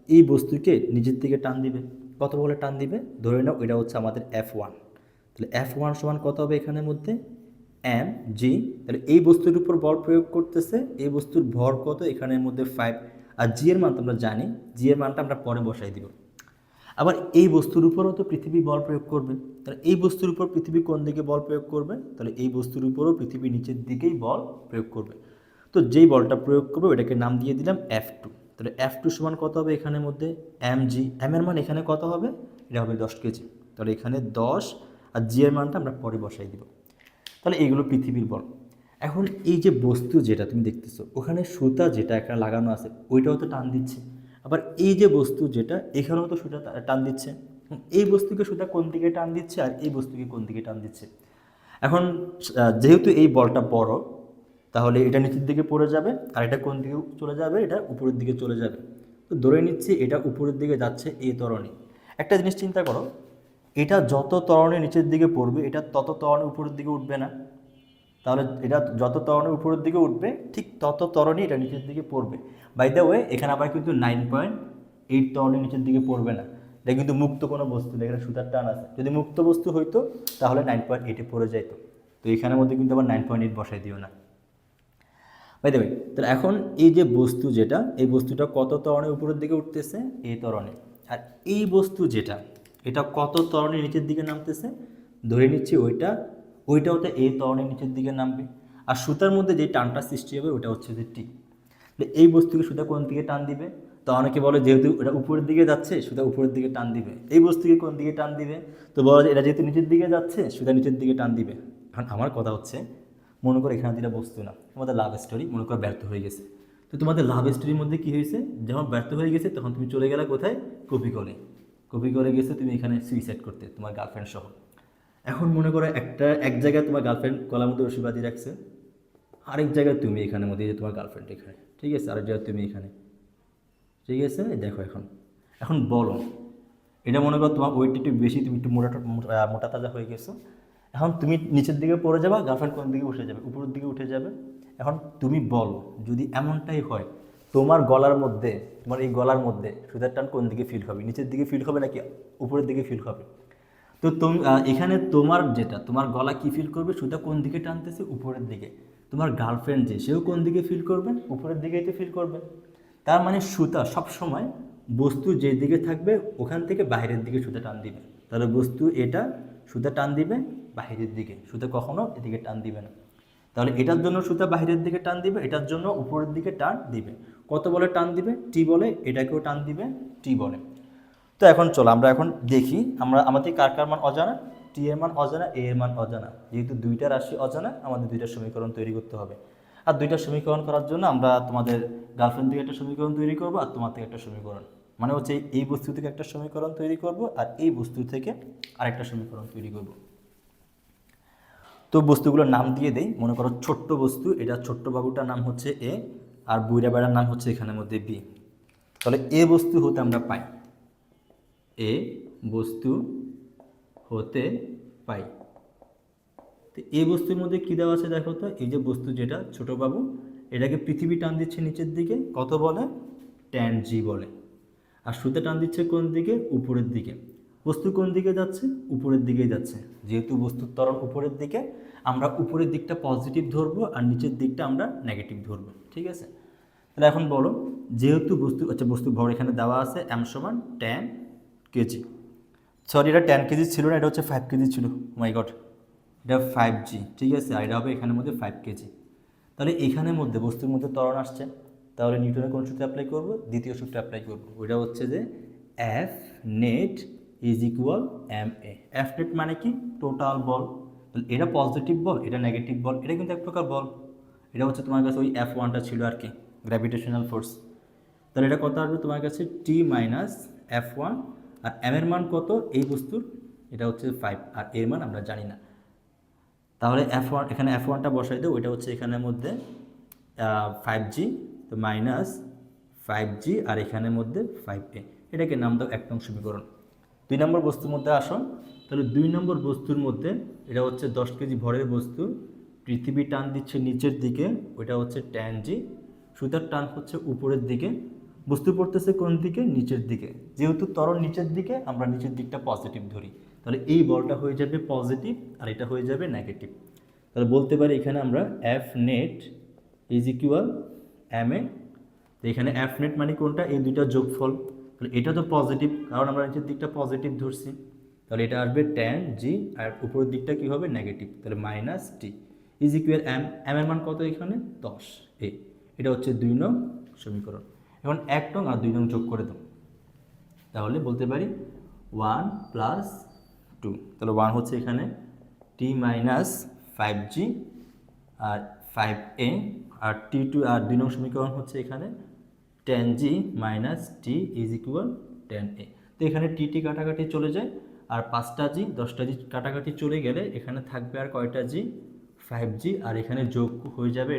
এই বস্তুকে নিজের দিকে টান দিবে। কত বলে টান দিবে? ধরে নাও এটা হচ্ছে আমাদের F1। তাহলে F1 সমান কত হবে এখানের মধ্যে? M G. তাহলে এই বস্তুর উপর বল প্রয়োগ করতেছে, এই বস্তুর ভর কত এখানের মধ্যে 5, আর জি এর মান তো আমরা জানি, জি এর মানটা আমরা পরে বসাই দিব। আবার এই বস্তুর উপরও তো পৃথিবী বল প্রয়োগ করবে। তাহলে এই বস্তুর উপর পৃথিবী কোন দিকে বল প্রয়োগ করবে? তাহলে এই বস্তুর উপরও পৃথিবী নিচের দিকেই বল প্রয়োগ করবে। তো যেই বলটা প্রয়োগ করবে ওটাকে নাম দিয়ে দিলাম F2। তাহলে F2 সমান কত হবে এখানের মধ্যে? এম জি। এম এর মান এখানে কত হবে? এটা হবে 10 কেজি। তাহলে এখানে 10, আর জি এর মানটা আমরা পরে বসাই দিব। তাহলে এইগুলো পৃথিবীর বল। এখন এই যে বস্তু যেটা তুমি দেখতেছো, ওখানে সুতা যেটা এখানে লাগানো আছে ওইটাও তো টান দিচ্ছে। আবার এই যে বস্তু যেটা এখানেও তো সুতা টান দিচ্ছে। এই বস্তুকে সুতা কোন দিকে টান দিচ্ছে, আর এই বস্তুকে কোন দিকে টান দিচ্ছে? এখন যেহেতু এই বলটা বড়, তাহলে এটা নিচের দিকে পড়ে যাবে, আর এটা কোন দিকে চলে যাবে? এটা উপরের দিকে চলে যাবে। তো ধরে নিচ্ছি এটা উপরের দিকে যাচ্ছে এই ত্বরণে। একটা জিনিস চিন্তা করো, এটা যত ত্বরণের নিচের দিকে পড়বে এটা তত ত্বরণের উপরের দিকে উঠবে না? তাহলে এটা যত ত্বরণের উপরের দিকে উঠবে ঠিক তত ত্বরণই এটা নিচের দিকে পড়বে। বাই দ্য ওয়ে এখানে আবার কিন্তু 9.8 ত্বরণের নিচের দিকে পড়বে না, এটা কিন্তু মুক্ত কোনো বস্তু, এখানে সুতার টান আছে। যদি মুক্ত বস্তু হইতো তাহলে 9.8-এ পড়ে যাইতো। তো এখানের মধ্যে কিন্তু আবার 9.8 বসাই দিও না। বাই দ্য ওয়ে, তাহলে এখন এই যে বস্তু যেটা, এই বস্তুটা কত ত্বরণের উপরের দিকে উঠতেছে? এই ত্বরণে। আর এই বস্তু যেটা, এটা কত ত্বরণের নিচের দিকে নামতেছে? ধরে নিচ্ছি ওইটাও তো এই ত্বরণের নিচের দিকে নামবে। আর সুতার মধ্যে যে টানটা সৃষ্টি হবে ওটা হচ্ছে যে টি। এই বস্তুকে সুতা কোন দিকে টান দিবে? তো অনেকে বলে যেহেতু এটা উপরের দিকে যাচ্ছে সুতা উপরের দিকে টান দিবে। এই বস্তুকে কোন দিকে টান দিবে? তো বলা যায় এটা যেহেতু নিচের দিকে যাচ্ছে সুতা নিচের দিকে টান দিবে। এখন আমার কথা হচ্ছে, মনে করো এখানে যেটা বস্তু না, তোমাদের লাভ স্টোরি মনে করো ব্যর্থ হয়ে গেছে। তো তোমাদের লাভ স্টোরির মধ্যে কী হয়েছে? যখন ব্যর্থ হয়ে গেছে তখন তুমি চলে গেলে কোথায়? কপি করে গেছো তুমি এখানে সুইসাইড করতে তোমার গার্লফ্রেন্ড সহ। এখন মনে করো এক জায়গায় তোমার গার্লফ্রেন্ড গলার মধ্যে রশি বাঁধিয়ে রাখছে, আরেক জায়গায় তুমি এখানের মধ্যে, যে তোমার গার্লফ্রেন্ড এখানে, ঠিক আছে, আরেক জায়গায় তুমি এখানে, ঠিক আছে। দেখো এখন বলো, এটা মনে করো তোমার ওয়েট একটু বেশি, তুমি একটু মোটা তাজা হয়ে গেছো। এখন তুমি নিচের দিকে পড়ে যাবা, গার্লফ্রেন্ড কোন দিকে উঠে যাবে? উপরের দিকে উঠে যাবে। এখন তুমি বলো, যদি এমনটাই হয় তোমার এই গলার মধ্যে সুতার টান কোন দিকে ফিল হবে? নিচের দিকে ফিল হবে নাকি উপরের দিকে ফিল হবে? তো তুমি এখানে তোমার গলা কি ফিল করবে? সুতা কোন দিকে টানতেছে? উপরের দিকে। তোমার গার্লফ্রেন্ড সেও কোন দিকে ফিল করবে? উপরের দিকেই তো ফিল করবে। তার মানে সুতা সবসময় বস্তু যে দিকে থাকবে ওখান থেকে বাইরের দিকে সুতা টান দিবে। তাহলে বস্তু এটা সুতা টান দিবে বাইরের দিকে, সুতা কখনো এদিকে টান দিবে না। তাহলে এটার জন্য সুতা বাইরের দিকে টান দিবে, এটার জন্য উপরের দিকে টান দিবে। কত বলে টান দিবে? টি বলে। এটাকেও টান দিবে টি বলে। তো এখন চলো আমরা এখন দেখি আমাদের কার মান অজানা। টি এর মান অজানা, এ এর মান অজানা। যেহেতু দুইটা রাশি অজানা, আমাদের দুইটা সমীকরণ তৈরি করতে হবে। আর দুইটা সমীকরণ করার জন্য আমরা তোমাদের গার্লফ্রেন্ড থেকে একটা সমীকরণ তৈরি করব আর তোমার থেকে একটা সমীকরণ, মানে হচ্ছে এই বস্তু থেকে একটা সমীকরণ তৈরি করব আর এই বস্তু থেকে আরেকটা সমীকরণ তৈরি করব। তো বস্তুগুলোর নাম দিয়ে দেই। মনে করো ছোট্ট বস্তু, এটা ছোট্ট বাবুটার নাম হচ্ছে এ, আর বুইরা বেড়ার নাম হচ্ছে এখানের মধ্যে বি। তাহলে এ বস্তু হতে আমরা পাই, এ বস্তু হতে পাই। তো এই বস্তুর মধ্যে কী দেওয়া আছে দেখো তো। এই যে বস্তু যেটা ছোট বাবু, এটাকে পৃথিবী টান দিচ্ছে নিচের দিকে, কত বলে? ট্যান জি বলে। আর সুতা টান দিচ্ছে কোন দিকে? উপরের দিকে। বস্তু কোন দিকে যাচ্ছে? উপরের দিকেই যাচ্ছে। যেহেতু বস্তুর ত্বরণ উপরের দিকে, আমরা উপরের দিকটা পজিটিভ ধরবো আর নিচের দিকটা আমরা নেগেটিভ ধরবো, ঠিক আছে। তাহলে এখন বলো, যেহেতু বস্তু ভর এখানে দেওয়া আছে m সমান 10 কেজি। সরি, এটা 10 কেজি ছিল না, এটা হচ্ছে 5 কেজি ছিল। মাই গড, এটা 5G, ঠিক আছে। আর এটা হবে এখানের মধ্যে 5 কেজি। তাহলে এখানের মধ্যে বস্তুর মধ্যে ত্বরণ আসছে, তাহলে নিউটনের কোন সূত্র অ্যাপ্লাই করব? দ্বিতীয় সূত্র অ্যাপ্লাই করব। ওইটা হচ্ছে যে F net is equal M A. F net মানে কি? টোটাল বল। তাহলে এটা পজিটিভ বল, এটা নেগেটিভ বল, এটা কিন্তু এক প্রকার বল। এটা হচ্ছে তোমার কাছে ওই F1টা ছিল আর কি, গ্র্যাভিটেশনাল ফোর্স। তাহলে এটা কত আসবে তোমার কাছে? টি মাইনাস F1। আর এম এর মান কত এই বস্তুর? এটা হচ্ছে 5, আর এর মান আমরা জানি না। তাহলে F1, এখানে F1টা বসাই দেবো। ওইটা হচ্ছে এখানের মধ্যে 5G, তো মাইনাস 5G, আর এখানের মধ্যে 5A। এটাকে নাম দাও 1 নং সমীকরণ। 2 নম্বর বস্তুর মধ্যে আসো। তাহলে 2 নম্বর বস্তুর মধ্যে এটা হচ্ছে 10 কেজি ভরের বস্তু, পৃথিবী টান দিচ্ছে নিচের দিকে, ওইটা হচ্ছে ট্যান জি। সুতার টান হচ্ছে উপরের দিকে, বস্তু পড়তেছে কোন দিকে? নিচের দিকে। যেহেতু ত্বরণ নিচের দিকে, আমরা নিচের দিকটা পজিটিভ ধরি। তাহলে এই বলটা হয়ে যাবে পজিটিভ আর এটা হয়ে যাবে নেগেটিভ। তাহলে বলতে পারি এখানে আমরা F net is equal M A. তো এখানে এফ নেট মানে কোনটা? এই দুইটা যোগফল। তাহলে এটা তো পজিটিভ, কারণ আমরা নিচের দিকটা পজিটিভ ধরছি। তাহলে এটা আসবে ট্যান জি, আর উপরের দিকটা কী হবে? নেগেটিভ। তাহলে minus T is equal M. M এর মান কত এখানে? 10 এ। এটা হচ্ছে 2 নং সমীকরণ। এখন 1 নং আর 2 নং যোগ করে দাও, তাহলে বলতে পারি 1 প্লাস 2। তাহলে 1 হচ্ছে এখানে টি মাইনাস 5G আর 5A, আর T2 আর 2 নং সমীকরণ হচ্ছে এখানে 10G minus T is equal 10A। তো এখানে টি কাটাকাটি চলে যায়, আর 5টা G 10টা G কাটাকাটি চলে গেলে এখানে থাকবে আর কয়টা G? 5G, আর এখানে যোগ হয়ে যাবে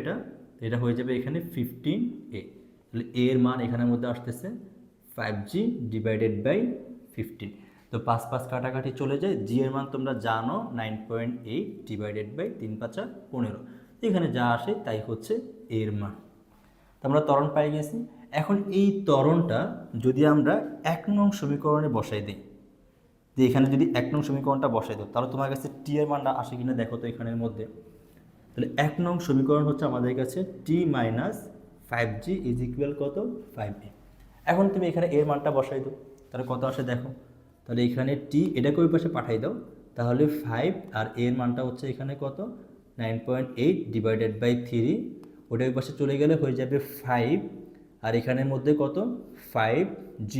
এটা হয়ে যাবে এখানে 15A। তাহলে এর মান এখানের মধ্যে আসতেছে 5G ডিভাইডেড বাই 15। তো 5 5 কাটাকাটি চলে যায়, জি এর মান তোমরা জানো 9.8 ডিভাইডেড বাই 3 5 15, এখানে যা আসে তাই হচ্ছে এর মান। তো আমরা ত্বরণ পাই গেছি। এখন এই ত্বরণটা যদি আমরা 1 নং সমীকরণে বসাই দিই, যে এখানে যদি 1 নং সমীকরণটা বসাই দাও, তাহলে তোমার কাছে টি এর মানটা আসে কিনা দেখো তো এখানের মধ্যে। তাহলে 1 নং সমীকরণ হচ্ছে আমাদের কাছে টি মাইনাস 5g ইজ ইকুয়াল কত 5a। এখন তুমি এখানে এর মানটা বসাই দাও, তাহলে কত আসে দেখো। তাহলে এখানে টি এটাকে ওই পাশে পাঠাই দাও, তাহলে 5 আর এর মানটা হচ্ছে এখানে কত 9.8 ডিভাইডেড বাই 3, ওটা ওই পাশে চলে গেলে হয়ে যাবে 5, আর এখানের মধ্যে কত 5g।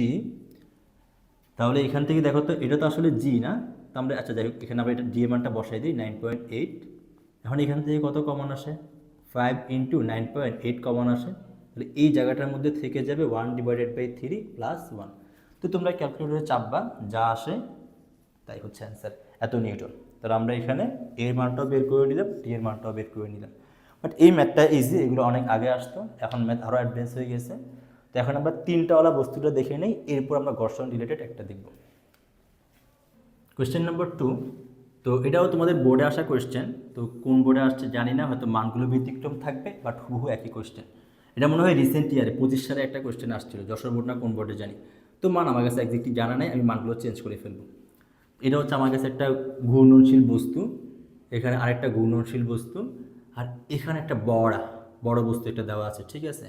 তাহলে এখান থেকে দেখো তো এটা তো আসলে জি না, তো আমরা আচ্ছা যাই হোক এখানে আমরা এটা জি এর মানটা বসাই দিই 9.8। এখন এখান থেকে কত কমন আসে 5 ইন্টু 9.8 কমন আসে, তাহলে এই জায়গাটার মধ্যে থেকে যাবে 1 ডিভাইডেড বাই 3 প্লাস 1। তো তোমরা ক্যালকুলেটরে চাপবা, যা আসে তাই হচ্ছে অ্যান্সার, এত নিউটন। তাহলে আমরা এখানে এর মানটাও বের করে নিলাম, টি এর মানটাও বের করে নিলাম। বাট এই ম্যাথটা ইজি, এগুলো অনেক আগে আসতো, এখন ম্যাথ আরও অ্যাডভান্স হয়ে গেছে। তো এখন আমরা তিনটাওয়ালা বস্তুটা দেখে নেই, এরপর আমরা ঘর্ষণ রিলেটেড একটা দেখব। কোয়েশ্চেন নাম্বার 2, তো এটাও তোমাদের বোর্ডে আসা কোয়েশ্চেন, তো কোন বোর্ডে আসছে জানি না, হয়তো মানগুলো ব্যতিক্রম থাকবে, বাট হুবহু একই কোয়েশ্চেন। এটা মনে হয় রিসেন্ট ইয়ারে 25 সালে একটা কোয়েশ্চেন আসছিল, যশোর বোর্ড না কোন বোর্ডে জানি। তো মান আমার কাছে একদিকটি জানা নাই, আমি মানগুলো চেঞ্জ করে ফেলবো। এটা হচ্ছে আমার কাছে একটা ঘূর্ণনশীল বস্তু, এখানে আরেকটা ঘূর্ণনশীল বস্তু, আর এখানে একটা বড় বস্তু এটা দেওয়া আছে, ঠিক আছে।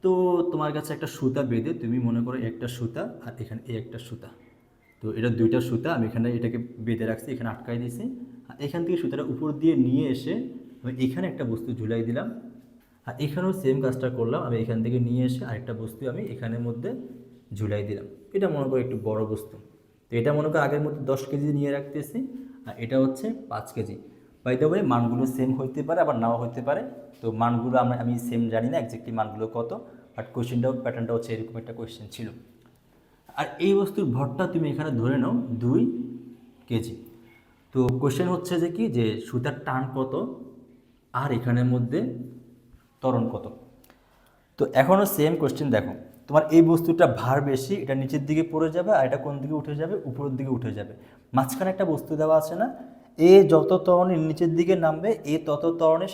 তো তোমার কাছে একটা সুতা বেঁধে, তুমি মনে করো একটা সুতা আর এখানে এই একটা সুতা, তো এটা দুইটা সুতা আমি এখানে এটাকে বেঁধে রাখছি, এখানে আটকাই দিয়েছি, আর এখান থেকে সুতাটা উপর দিয়ে নিয়ে এসে আমি এখানে একটা বস্তু ঝুলাই দিলাম, আর এখানেও সেম কাজটা করলাম, আমি এখান থেকে নিয়ে এসে আরেকটা বস্তু আমি এখানের মধ্যে ঝুলাই দিলাম। এটা মনে করো একটু বড় বস্তু, তো এটা মনে করো আগের মধ্যে 10 কেজি নিয়ে রাখতেছি, আর এটা হচ্ছে 5 কেজি। বাই দ্য ওয়ে মানগুলো সেম হইতে পারে আবার নাও হইতে পারে, তো মানগুলো আমি সেম জানি না এক্স্যাক্টলি মানগুলো কত, বাট কোয়েশ্চেনটাও প্যাটার্নটা হচ্ছে এরকম একটা কোয়েশ্চেন ছিল। আর এই বস্তুর ভরটা তুমি এখানে ধরে নাও 2 কেজি। তো কোয়েশ্চেন হচ্ছে যে কি, যে সুতার টান কত আর এখানের মধ্যে ত্বরণ কত। তো এখনও সেম কোয়েশ্চেন দেখো, তোমার এই বস্তুটা ভার বেশি, এটা নিচের দিকে পড়ে যাবে, আর এটা কোন দিকে উঠে যাবে, উপরের দিকে উঠে যাবে। মাঝখানে একটা বস্তু দেওয়া আছে না, এ যত ত্বরণে নিচের দিকে নামবে এ তত ত্বরণে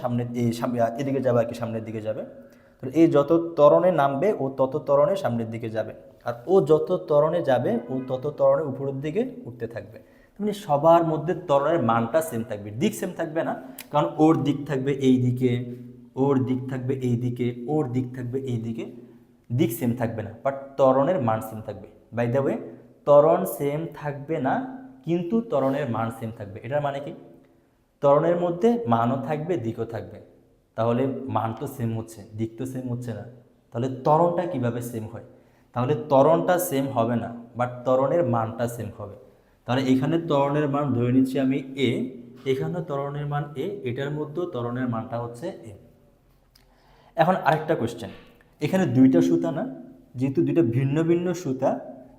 এদিকে যাবে আর কি, সামনের দিকে যাবে। তো এই যত ত্বরণে নামবে ও তত ত্বরণে সামনের দিকে যাবে, আর ও যত ত্বরণে যাবে ও তত ত্বরণে উপরের দিকে উঠতে থাকবে। মানে সবার মধ্যে ত্বরণের মানটা সেম থাকবে, দিক সেম থাকবে না, কারণ ওর দিক থাকবে এই দিকে, ওর দিক থাকবে এই দিকে, ওর দিক থাকবে এই দিকে, দিক সেম থাকবে না, বাট ত্বরণের মান সেম থাকবে। বাই দ্য ওয়ে ত্বরণ সেম থাকবে না কিন্তু ত্বরণের মান সেম থাকবে, এটার মানে কি, ত্বরণের মধ্যে মানও থাকবে দিকও থাকবে, তাহলে মান তো সেম হচ্ছে, দিক তো সেম হচ্ছে না, তাহলে ত্বরণটা কিভাবে সেম হয়, তাহলে ত্বরণটা সেম হবে না, বাট ত্বরণের মানটা সেম হবে। তাহলে এখানে ত্বরণের মান ধরে নিচ্ছি আমি এ, এখানে ত্বরণের মান এ, এটার মধ্যেও ত্বরণের মানটা হচ্ছে এ। এখন আরেকটা কোয়েশ্চেন, এখানে দুইটা সুতা না, যেহেতু দুইটা ভিন্ন ভিন্ন সুতা,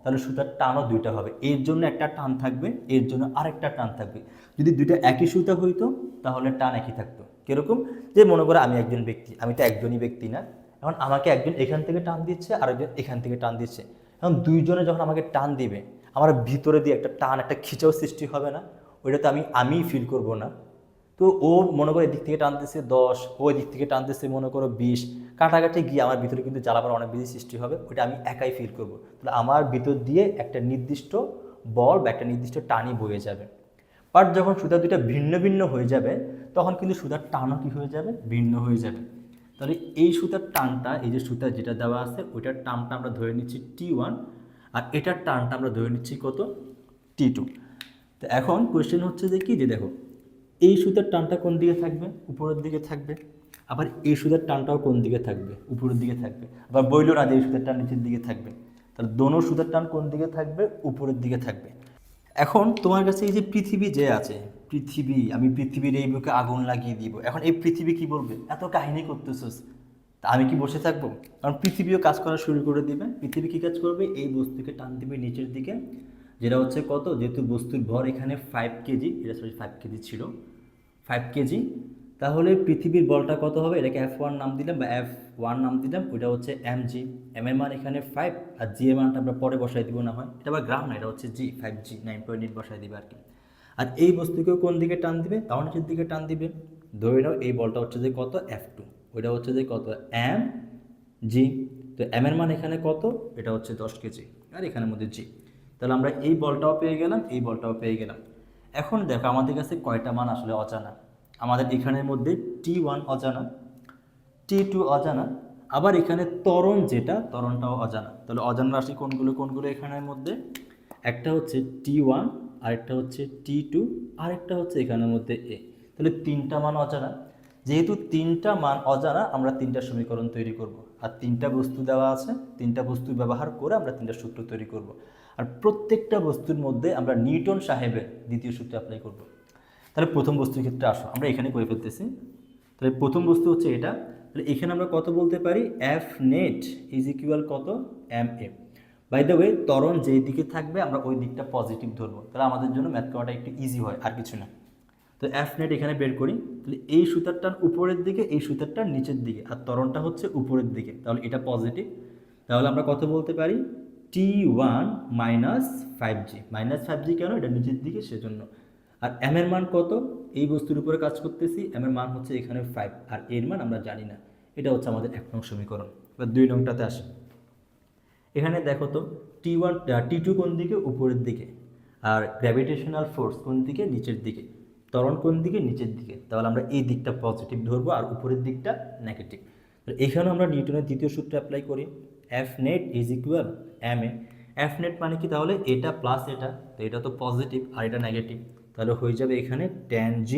তাহলে সুতার টানও দুইটা হবে, এর জন্য একটা টান থাকবে, এর জন্য আরেকটা টান থাকবে। যদি দুইটা একই সুতা হইতো তাহলে টান একই থাকতো। কিরকম, যে মনে করো আমি একজন ব্যক্তি, আমি তো একজনই ব্যক্তি না, এখন আমাকে একজন এখান থেকে টান দিচ্ছে আর একজন এখান থেকে টান দিচ্ছে, এখন দুইজনে যখন আমাকে টান দিবে আমার ভিতরে দিয়ে একটা টান, একটা খিচাও সৃষ্টি হবে না, ওইটা তো আমিই ফিল করবো না। তো ও মনে করো এদিক থেকে টানতেছে 10, ও এদিক থেকে টানতেছে মনে করো 20, কাটাকাটি গিয়ে আমার ভিতরে কিন্তু জ্বালাবার অনেক বেশি সৃষ্টি হবে, ওইটা আমি একাই ফিল করবো। তাহলে আমার ভিতর দিয়ে একটা নির্দিষ্ট বল বা একটা নির্দিষ্ট টানই বয়ে যাবে। বাট যখন সুতা দুইটা ভিন্ন ভিন্ন হয়ে যাবে তখন কিন্তু সুতার টানও কী হয়ে যাবে, ভিন্ন হয়ে যাবে। তাহলে এই সুতার টানটা, এই যে সুতা যেটা দেওয়া আছে ওইটার টানটা আমরা ধরে নিচ্ছি T1, আর এটার টানটা আমরা ধরে নিচ্ছি কত, T2। তো এখন কোয়েশ্চেন হচ্ছে যে কি, যে দেখো এই সুতার টানটা কোন দিকে থাকবে, উপরের দিকে থাকবে, আবার এই সুতার টানটাও কোন দিকে থাকবে, উপরের দিকে থাকবে, আবার বইলো না যে এই সুতার টান নিচের দিকে থাকবে, তাহলে দোনো সুতার টান কোন দিকে থাকবে, উপরের দিকে থাকবে। এখন তোমার কাছে এই যে পৃথিবী যে আছে, পৃথিবী, আমি পৃথিবীর এই বুকে আগুন লাগিয়ে দিব, এখন এই পৃথিবী কি বলবে, এত কাহিনী করতেছোস, তা আমি কি বসে থাকবো, কারণ পৃথিবীও কাজ করা শুরু করে দিবে। পৃথিবী কী কাজ করবে, এই বস্তুকে টান দিবে নিচের দিকে, যেটা হচ্ছে কত, যেহেতু বস্তুর ভর এখানে 5 কেজি, এটা 5 কেজি ছিল, 5 কেজি, তাহলে পৃথিবীর বলটা কত হবে, এটাকে F1 নাম দিলাম বা F1 নাম দিলাম, ওইটা হচ্ছে mg, m এর মান এখানে 5 আর g এর মানটা আমরা পরে বসাই দিব না হয়, এটা আবার গ্রাম না, এটা হচ্ছে g, 5g 9.8 বসাই দিবে আর কি। আর এই বস্তুকেও কোন দিকে টান দিবে, তাও নিচের দিকে টান দিবে। ধরে নাও এই বলটা হচ্ছে যে কত F2, ওইটা হচ্ছে যে কত mg, তো m এর মান এখানে কত, এটা হচ্ছে 10 কেজি আর এখানের মধ্যে g। তাহলে আমরা এই বলটাও পেয়ে গেলাম, এই বলটাও পেয়ে গেলাম। এখন দেখো আমাদের কাছে কয়টা মান আসলে অজানা, আমাদের এখানের মধ্যে T1 অজানা, T2 অজানা, আবার এখানে ত্বরণ যেটা ত্বরণটাও অজানা। তাহলে অজানা রাশি কোনগুলো কোনগুলো এখানের মধ্যে, একটা হচ্ছে T1, আরেকটা হচ্ছে T2, আরেকটা হচ্ছে এখানের মধ্যে A। তাহলে তিনটা মান অজানা, যেহেতু তিনটা মান অজানা আমরা তিনটা সমীকরণ তৈরি করব, আর তিনটা বস্তু দেওয়া আছে, তিনটা বস্তু ব্যবহার করে আমরা তিনটা সূত্র তৈরি করব। আর প্রত্যেকটা বস্তুর মধ্যে আমরা নিউটন সাহেবের দ্বিতীয় সূত্র অ্যাপ্লাই করব। তাহলে প্রথম বস্তুর ক্ষেত্রে আসো, আমরা এখানে করে ফেলতেছি। তাহলে প্রথম বস্তু হচ্ছে এটা, তাহলে এখানে আমরা কত বলতে পারি, এফ নেট ইজ ইকুয়াল কত, M A. By the way ত্বরণ যেই দিকে থাকবে আমরা ওই দিকটা পজিটিভ ধরবো, তাহলে আমাদের জন্য ম্যাথ করাটা একটু ইজি হয়, আর কিছু না। তো এফ নেট এখানে বের করি, তাহলে এই সুতারটার উপরের দিকে, এই সুতারটার নিচের দিকে, আর ত্বরণটা হচ্ছে উপরের দিকে, তাহলে এটা পজিটিভ। তাহলে আমরা কত বলতে পারি, T1 minus 5g, minus 5g কেন, এটা নিচের দিকে সেজন্য। আর এম এর মান কত, এই বস্তুর উপরে কাজ করতেছি, এম এর মান হচ্ছে এখানে 5 আর এর মান আমরা জানি না, এটা হচ্ছে আমাদের 1 নং সমীকরণ। এবার 2 নংটাতে আসে, এখানে দেখো তো T1 T2 কোন দিকে, উপরের দিকে, আর গ্র্যাভিটেশনাল ফোর্স কোন দিকে, নিচের দিকে, ত্বরণ কোন দিকে, নিচের দিকে, তাহলে আমরা এই দিকটা পজিটিভ ধরবো আর উপরের দিকটা নেগেটিভ। তো এখানে আমরা নিউটনের দ্বিতীয় সূত্র অ্যাপ্লাই করি, F net is equal M A. F net মানে কি, তাহলে এটা প্লাস এটা, তো এটা তো পজিটিভ আর এটা নেগেটিভ, তাহলে হয়ে যাবে এখানে tan g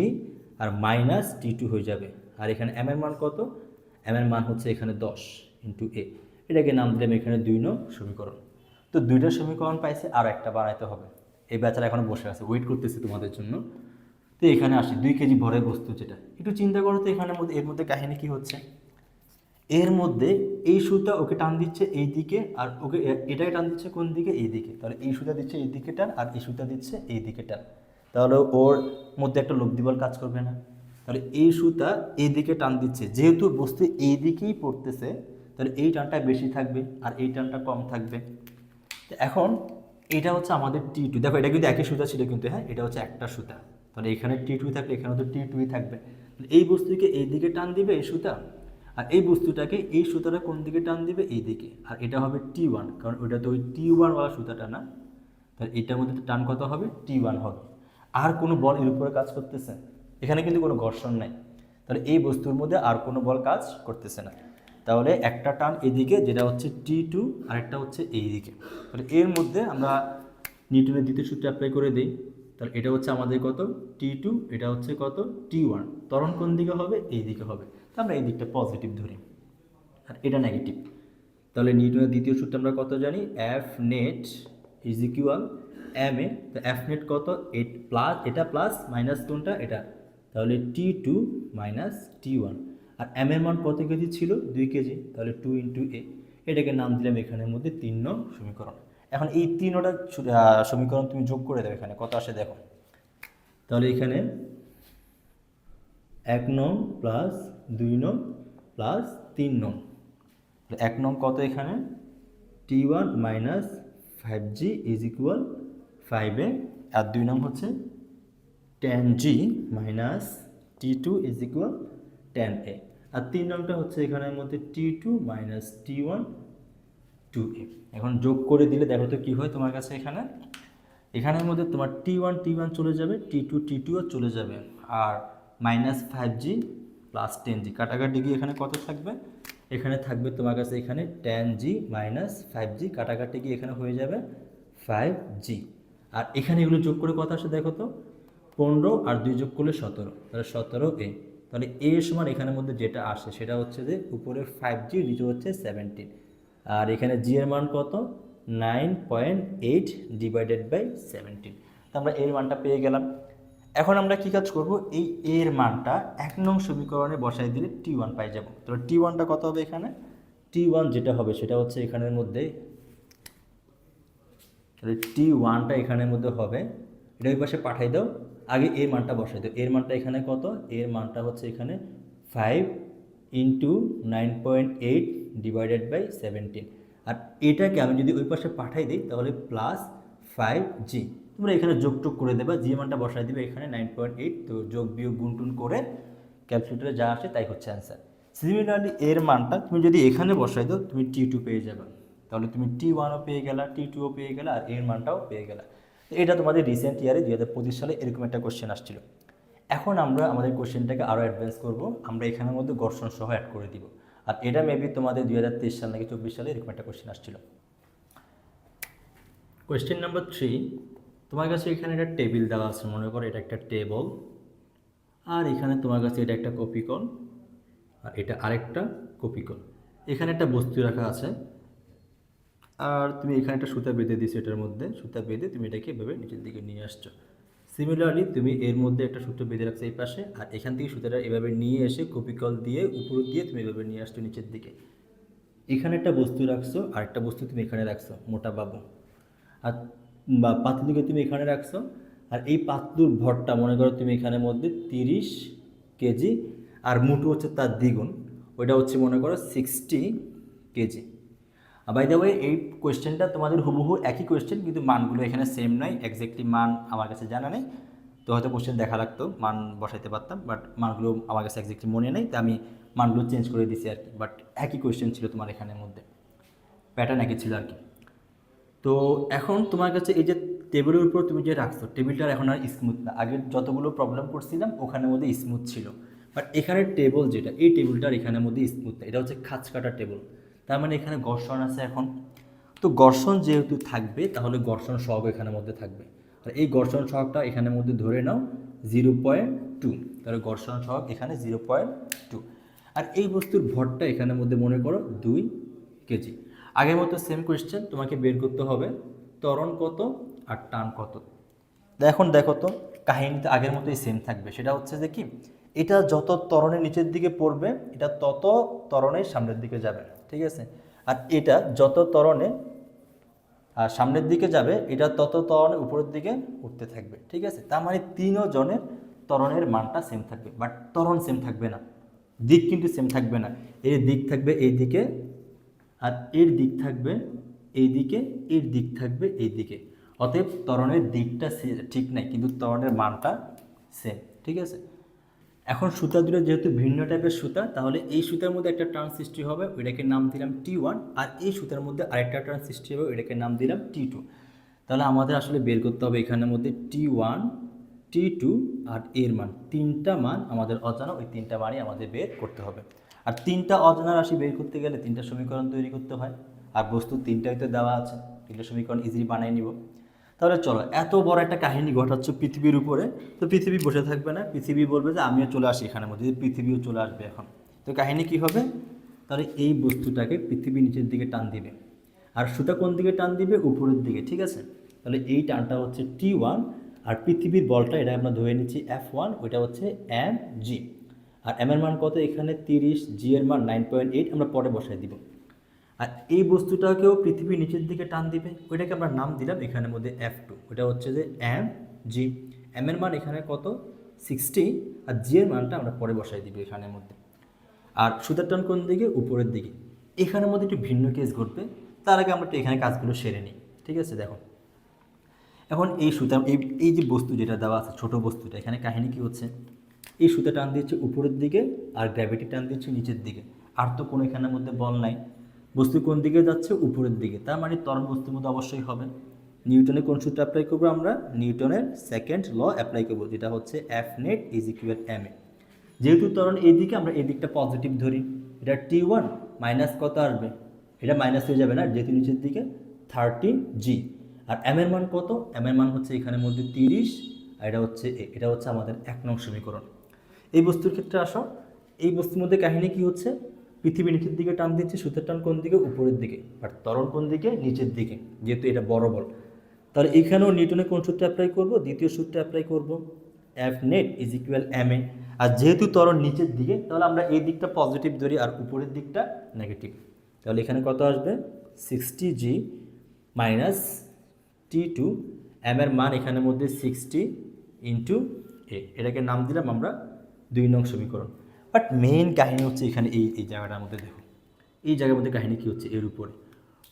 আর মাইনাস T2 হয়ে যাবে। আর এখানে এম এর মান কত, এম এর মান হচ্ছে এখানে 10 ইন্টু এ, এটাকে নাম দিলাম এখানে 2 নং সমীকরণ। তো দুইটা সমীকরণ পাইছে, আর একটা বানাইতে হবে। এই বেচারা এখন বসে আছে, ওয়েট করতেছি তোমাদের জন্য। তো এখানে আসি 2 কেজি ভরের বস্তু যেটা, একটু চিন্তা করো তো এখানের মধ্যে, এর মধ্যে কাহিনী কি হচ্ছে। এর মধ্যে এই সুতা ওকে টান দিচ্ছে এই দিকে, আর ওকে এটাকে টান দিচ্ছে কোন দিকে, এই দিকে, তাহলে এই সুতা দিচ্ছে এই দিকে টান, আর এই সুতা দিচ্ছে এই দিকে টান, তাহলে ওর মধ্যে একটা লব্ধি বল কাজ করবে না। তাহলে এই সুতা এই দিকে টান দিচ্ছে, যেহেতু বস্তু এই দিকেই পড়তেছে, তাহলে এই টানটা বেশি থাকবে আর এই টানটা কম থাকবে। তো এখন এটা হচ্ছে আমাদের T2, দেখো এটা কিন্তু একই সুতা ছিল কিন্তু, হ্যাঁ এটা হচ্ছে একটা সুতা, তাহলে এখানে T2 থাকলে এখানে তো T2ই থাকবে। এই বস্তুকে এই দিকে টান দিবে এই সুতা, আর এই বস্তুটাকে এই সুতাটা কোন দিকে টান দিবে, এই দিকে, আর এটা হবে T1, কারণ ওইটা তো ওই T1 ওয়ালা সুতাটা না, তাহলে এটার মধ্যে টান কত হবে, T1 হবে। আর কোনো বল এর উপরে কাজ করতেছে, এখানে কিন্তু কোনো ঘর্ষণ নাই, তাহলে এই বস্তুর মধ্যে আর কোনো বল কাজ করতেছে না। তাহলে একটা টান এদিকে যেটা হচ্ছে T2, আর একটা হচ্ছে এই দিকে, তাহলে এর মধ্যে আমরা নিউটনের দ্বিতীয় সূত্র অ্যাপ্লাই করে দিই। তাহলে এটা হচ্ছে আমাদের কত, T2, এটা হচ্ছে কত, T1। ত্বরণ কোন দিকে হবে, এই দিকে হবে, তো আমরা এই দিকটা পজিটিভ ধরি আর এটা নেগেটিভ। তাহলে নিউটনের দ্বিতীয় সূত্র আমরা কত জানি, F net is equal M A. তো এফ নেট কত, প্লাস এটা প্লাস মাইনাস কোনটা, এটা, তাহলে T2 মাইনাস T1। আর এম এর মান কত কেজি ছিল, 2 কেজি, তাহলে 2 ইন্টু এ, এটাকে নাম দিলাম এখানের মধ্যে 3 নং সমীকরণ। এখন এই 3টা সমীকরণ তুমি যোগ করে দাও, এখানে কত আসে দেখো। তাহলে এখানে 1 নং প্লাস 2 নং প্লাস 3 নং, 1 নং কত এখানে, T1 minus 5g is equal 5a, আর 2 নং হচ্ছে tan g minus T2 is equal tan a, আর 3 নংটা হচ্ছে এখানের মধ্যে T2 মাইনাস T1 2a। এখন যোগ করে দিলে দেখো তো কী হয় তোমার কাছে, এখানের মধ্যে তোমার T1 চলে যাবে, T2 চলে যাবে, আর মাইনাস 5g প্লাস 10g কাটাকাটি গিয়ে এখানে কত থাকবে, এখানে থাকবে তোমার কাছে এখানে tan g মাইনাস 5g কাটাকাটি গিয়ে এখানে হয়ে যাবে 5g। আর এখানে এগুলো যোগ করে কত আসে দেখো তো, 15 আর 2 যোগ করলে 17, তাহলে 17a। তাহলে a সমান এখানের মধ্যে যেটা আসে সেটা হচ্ছে যে উপরে 5g, নিচে হচ্ছে 17, আর এখানে g এর মান কত, 9.8 ডিভাইডেড বাই 17। তো আমরা এর মানটা পেয়ে গেলাম। এখন আমরা কি কাজ করব, এই এর মানটা 1 নং সমীকরণে বসাই দিলে T1 পাই যাব। তাহলে T1টা কত হবে এখানে, T1 যেটা হবে সেটা হচ্ছে এখানের মধ্যে, তাহলে T1টা এখানের মধ্যে হবে, এটা ওই পাশে পাঠাই দাও, আগে এর মানটা বসাই দাও। এর মানটা এখানে কত? এর মানটা হচ্ছে এখানে 5 ইন্টু 9.8 ডিভাইডেড বাই 17। আর এটাকে আমি যদি ওই পাশে পাঠাই দিই তাহলে প্লাস 5g। তোমরা এখানে যোগটোগ করে দেবা, জি মানটা বসাই দিবে এখানে 9.8, তো যোগ বিয়োগ গুণটুন করে ক্যালকুলেটরে যা আসে তাই হচ্ছে অ্যান্সার। সিমিলারলি এর মানটা তুমি যদি এখানে বসাই দাও তুমি T2 পেয়ে যাবে, তাহলে তুমি T1ও পেয়ে গেলা, T2ও পেয়ে গেলা, আর এর মানটাও পেয়ে গেলা। তো এটা তোমাদের রিসেন্ট ইয়ারে 2025 সালে এরকম একটা কোশ্চেন আসছিল। এখন আমরা আমাদের কোশ্চেনটাকে আরও অ্যাডভান্স করব, আমরা এখানের মধ্যে ঘর্ষণ সহ অ্যাড করে দিব। আর এটা মেবি তোমাদের 2023 সাল নাকি 24 সালে এরকম একটা কোশ্চেন আসছিল। কোয়েশ্চেন নাম্বার 3, তোমার কাছে এখানে একটা টেবিল দেওয়া আছে, মনে করো এটা একটা টেবল, আর এখানে তোমার কাছে এটা একটা কপিকল, আর এটা আরেকটা কপিকল। এখানে একটা বস্তু রাখা আছে, আর তুমি এখানে একটা সুতা বেঁধে দিয়েছো, এটার মধ্যে সুতা বেঁধে তুমি এটাকে এভাবে নিচের দিকে নিয়ে আসছো। সিমিলারলি তুমি এর মধ্যে একটা সুতো বেঁধে রাখছো এই পাশে, আর এখান থেকে সুতাটা এভাবে নিয়ে এসে কপিকল দিয়ে উপর দিয়ে তুমি এভাবে নিয়ে আসছো নিচের দিকে। এখানে একটা বস্তু রাখছো, আর একটা বস্তু তুমি এখানে রাখছো, মোটা বাবু, আর বা পাতলুকে তুমি এখানে রাখছো। আর এই পাতলুর ভরটা মনে করো তুমি এখানের মধ্যে 30 কেজি, আর মুটু হচ্ছে তার দ্বিগুণ, ওইটা হচ্ছে মনে করো 60 কেজি। বাই দ্য ওয়ে এই কোয়েশ্চেনটা তোমাদের হুবহু একই কোয়েশ্চেন, কিন্তু মানগুলো এখানে সেম নয়, এক্স্যাক্টলি মান আমার কাছে জানা নেই, তো হয়তো কোয়েশ্চেন দেখা লাগতো, মান বসাইতে পারতাম, বাট মানগুলো আমার কাছে এক্স্যাক্টলি মনে নেই, তো আমি মানগুলো চেঞ্জ করে দিছি আর কি। বাট একই কোয়েশ্চেন ছিল তোমার এখানের মধ্যে, প্যাটার্ন একই ছিল আর কি। তো এখন তোমার কাছে এই যে টেবিলের উপর তুমি যে রাখছো, টেবিলটার এখন আর স্মুথ না, আগের যতগুলো প্রবলেম করছিলাম ওখানের মধ্যে স্মুথ ছিল, বাট এখানে টেবিল যেটা, এই টেবিলটার এখানের মধ্যে স্মুথ না, এটা হচ্ছে খাঁজ কাটা টেবিল। তার মানে এখানে ঘর্ষণ আছে এখন। তো ঘর্ষণ যেহেতু থাকবে তাহলে ঘর্ষণ সহগ এখানের মধ্যে থাকবে, আর এই ঘর্ষণ সহগটা এখানের মধ্যে ধরে নাও 0.2, তাহলে ঘর্ষণ সহগ এখানে 0.2। আর এই বস্তুর ভরটা এখানের মধ্যে মনে করো 2 কেজি। আগের মতো সেম কোয়েশ্চেন, তোমাকে বের করতে হবে ত্বরণ কত আর টান কত। এখন দেখো তো কাহিনীটা আগের মতোই সেম থাকবে, সেটা হচ্ছে যে কি, এটা যত ত্বরণের নিচের দিকে পড়বে এটা তত ত্বরণের সামনের দিকে যাবে, ঠিক আছে। আর এটা যত ত্বরণে আর সামনের দিকে যাবে এটা তত ত্বরণের উপরের দিকে উঠতে থাকবে, ঠিক আছে। তার মানে তিনও জনের ত্বরণের মানটা সেম থাকবে, বাট ত্বরণ সেম থাকবে না, দিক কিন্তু সেম থাকবে না। এর দিক থাকবে এই দিকে, আর এর দিক থাকবে এই দিকে, এর দিক থাকবে এই দিকে। অতএব ত্বরণের দিকটা ঠিক নাই, কিন্তু ত্বরণের মানটা সেম, ঠিক আছে। এখন সুতা দুটো যেহেতু ভিন্ন টাইপের সুতা, তাহলে এই সুতার মধ্যে একটা টার্ন সৃষ্টি হবে, ওইটাকে নাম দিলাম T1, আর এই সুতার মধ্যে আরেকটা টার্ন সৃষ্টি হবে, ওইটাকে নাম দিলাম T2। তাহলে আমাদের আসলে বের করতে হবে এখানের মধ্যে T1, T2 আর এর মান, তিনটা মান আমাদের অজানা, ওই তিনটা মানই আমাদের বের করতে হবে। আর তিনটা অজানা রাশি বের করতে গেলে তিনটা সমীকরণ তৈরি করতে হয়, আর বস্তু তিনটাই তো দেওয়া আছে, তিনটা সমীকরণ ইজিলি বানিয়ে নিব। তাহলে চলো, এত বড় একটা কাহিনী ঘটাচ্ছ পৃথিবীর উপরে, তো পৃথিবী বসে থাকবে না, পৃথিবী বলবে যে আমিও চলে আসি এখানের মধ্যে, পৃথিবীও চলে আসবে এখন। তো কাহিনী কি হবে, তাহলে এই বস্তুটাকে পৃথিবী নিচের দিকে টান দিবে, আর সুতা কোন দিকে টান দিবে, উপরের দিকে, ঠিক আছে। তাহলে এই টানটা হচ্ছে T1, আর পৃথিবীর বলটা এটা আমরা ধরে নিচ্ছি F1, ওইটা হচ্ছে mg। আর m এর মান কত এখানে 30, g এর মান 9.8, আমরা পরে বসাই দিব। আর এই বস্তুটাকেও পৃথিবীর নিচের দিকে টান দিবে, ওইটাকে আমরা নাম দিলাম এখানের মধ্যে F2, ওটা হচ্ছে যে mg। m এর মান এখানে কত 60, আর g এর মানটা আমরা পরে বসাই দিব এখানের মধ্যে। আর সুতার টান কোন দিকে, উপরের দিকে। এখানের মধ্যে একটু ভিন্ন কেস ঘটবে, তার আগে আমরা একটু এখানে কাজগুলো সেরে নিই, ঠিক আছে। দেখো এখন এই সুতা, এই যে বস্তু যেটা দেওয়া আছে ছোটো বস্তুটা, এখানে কাহিনী কী হচ্ছে, এই সুতা টান দিচ্ছে উপরের দিকে, আর গ্র্যাভিটি টান দিচ্ছে নিচের দিকে, আর তো কোনো এখানের মধ্যে বল নাই, বস্তু কোন দিকে যাচ্ছে, উপরের দিকে, তার মানে ত্বরণ বস্তুর মধ্যে অবশ্যই হবে। নিউটনের কোন সূত্র অ্যাপ্লাই করবো আমরা, নিউটনের সেকেন্ড ল অ্যাপ্লাই করবো, যেটা হচ্ছে F net is equal ma। যেহেতু ত্বরণ এই দিকে, আমরা এই দিকটা পজিটিভ ধরি, এটা T1 মাইনাস কত আসবে, এটা মাইনাস হয়ে যাবে না, যেহেতু নিচের দিকে 30g। আর m এর মান কত, m এর মান হচ্ছে এখানের মধ্যে 30, আর এটা হচ্ছে আমাদের 1 নং সমীকরণ। এই বস্তুর ক্ষেত্রে আসো, এই বস্তুর মধ্যে কাহিনী কি হচ্ছে, পৃথিবী নিচের দিকে টান দিচ্ছে, সুতার টান কোন দিকে, উপরের দিকে, আর ত্বরণ কোন দিকে, নিচের দিকে, যেহেতু এটা বড় বল। তাহলে এখানেও নিউটনের কোন সূত্র অ্যাপ্লাই করব, দ্বিতীয় সূত্র অ্যাপ্লাই করব, F net is equal ma। আর যেহেতু ত্বরণ নিচের দিকে, তাহলে আমরা এই দিকটা পজিটিভ ধরি, আর উপরের দিকটা নেগেটিভ। তাহলে এখানে কত আসবে 60g মাইনাস T2, m এর মান এখানের মধ্যে 60 ইন্টু এ, এটাকে নাম দিলাম আমরা 2 নং সমীকরণ। বাট মেইন কাহিনী হচ্ছে এখানে এই জায়গাটার মধ্যে দেখো, এই জায়গার মধ্যে কাহিনী কী হচ্ছে এর উপরে।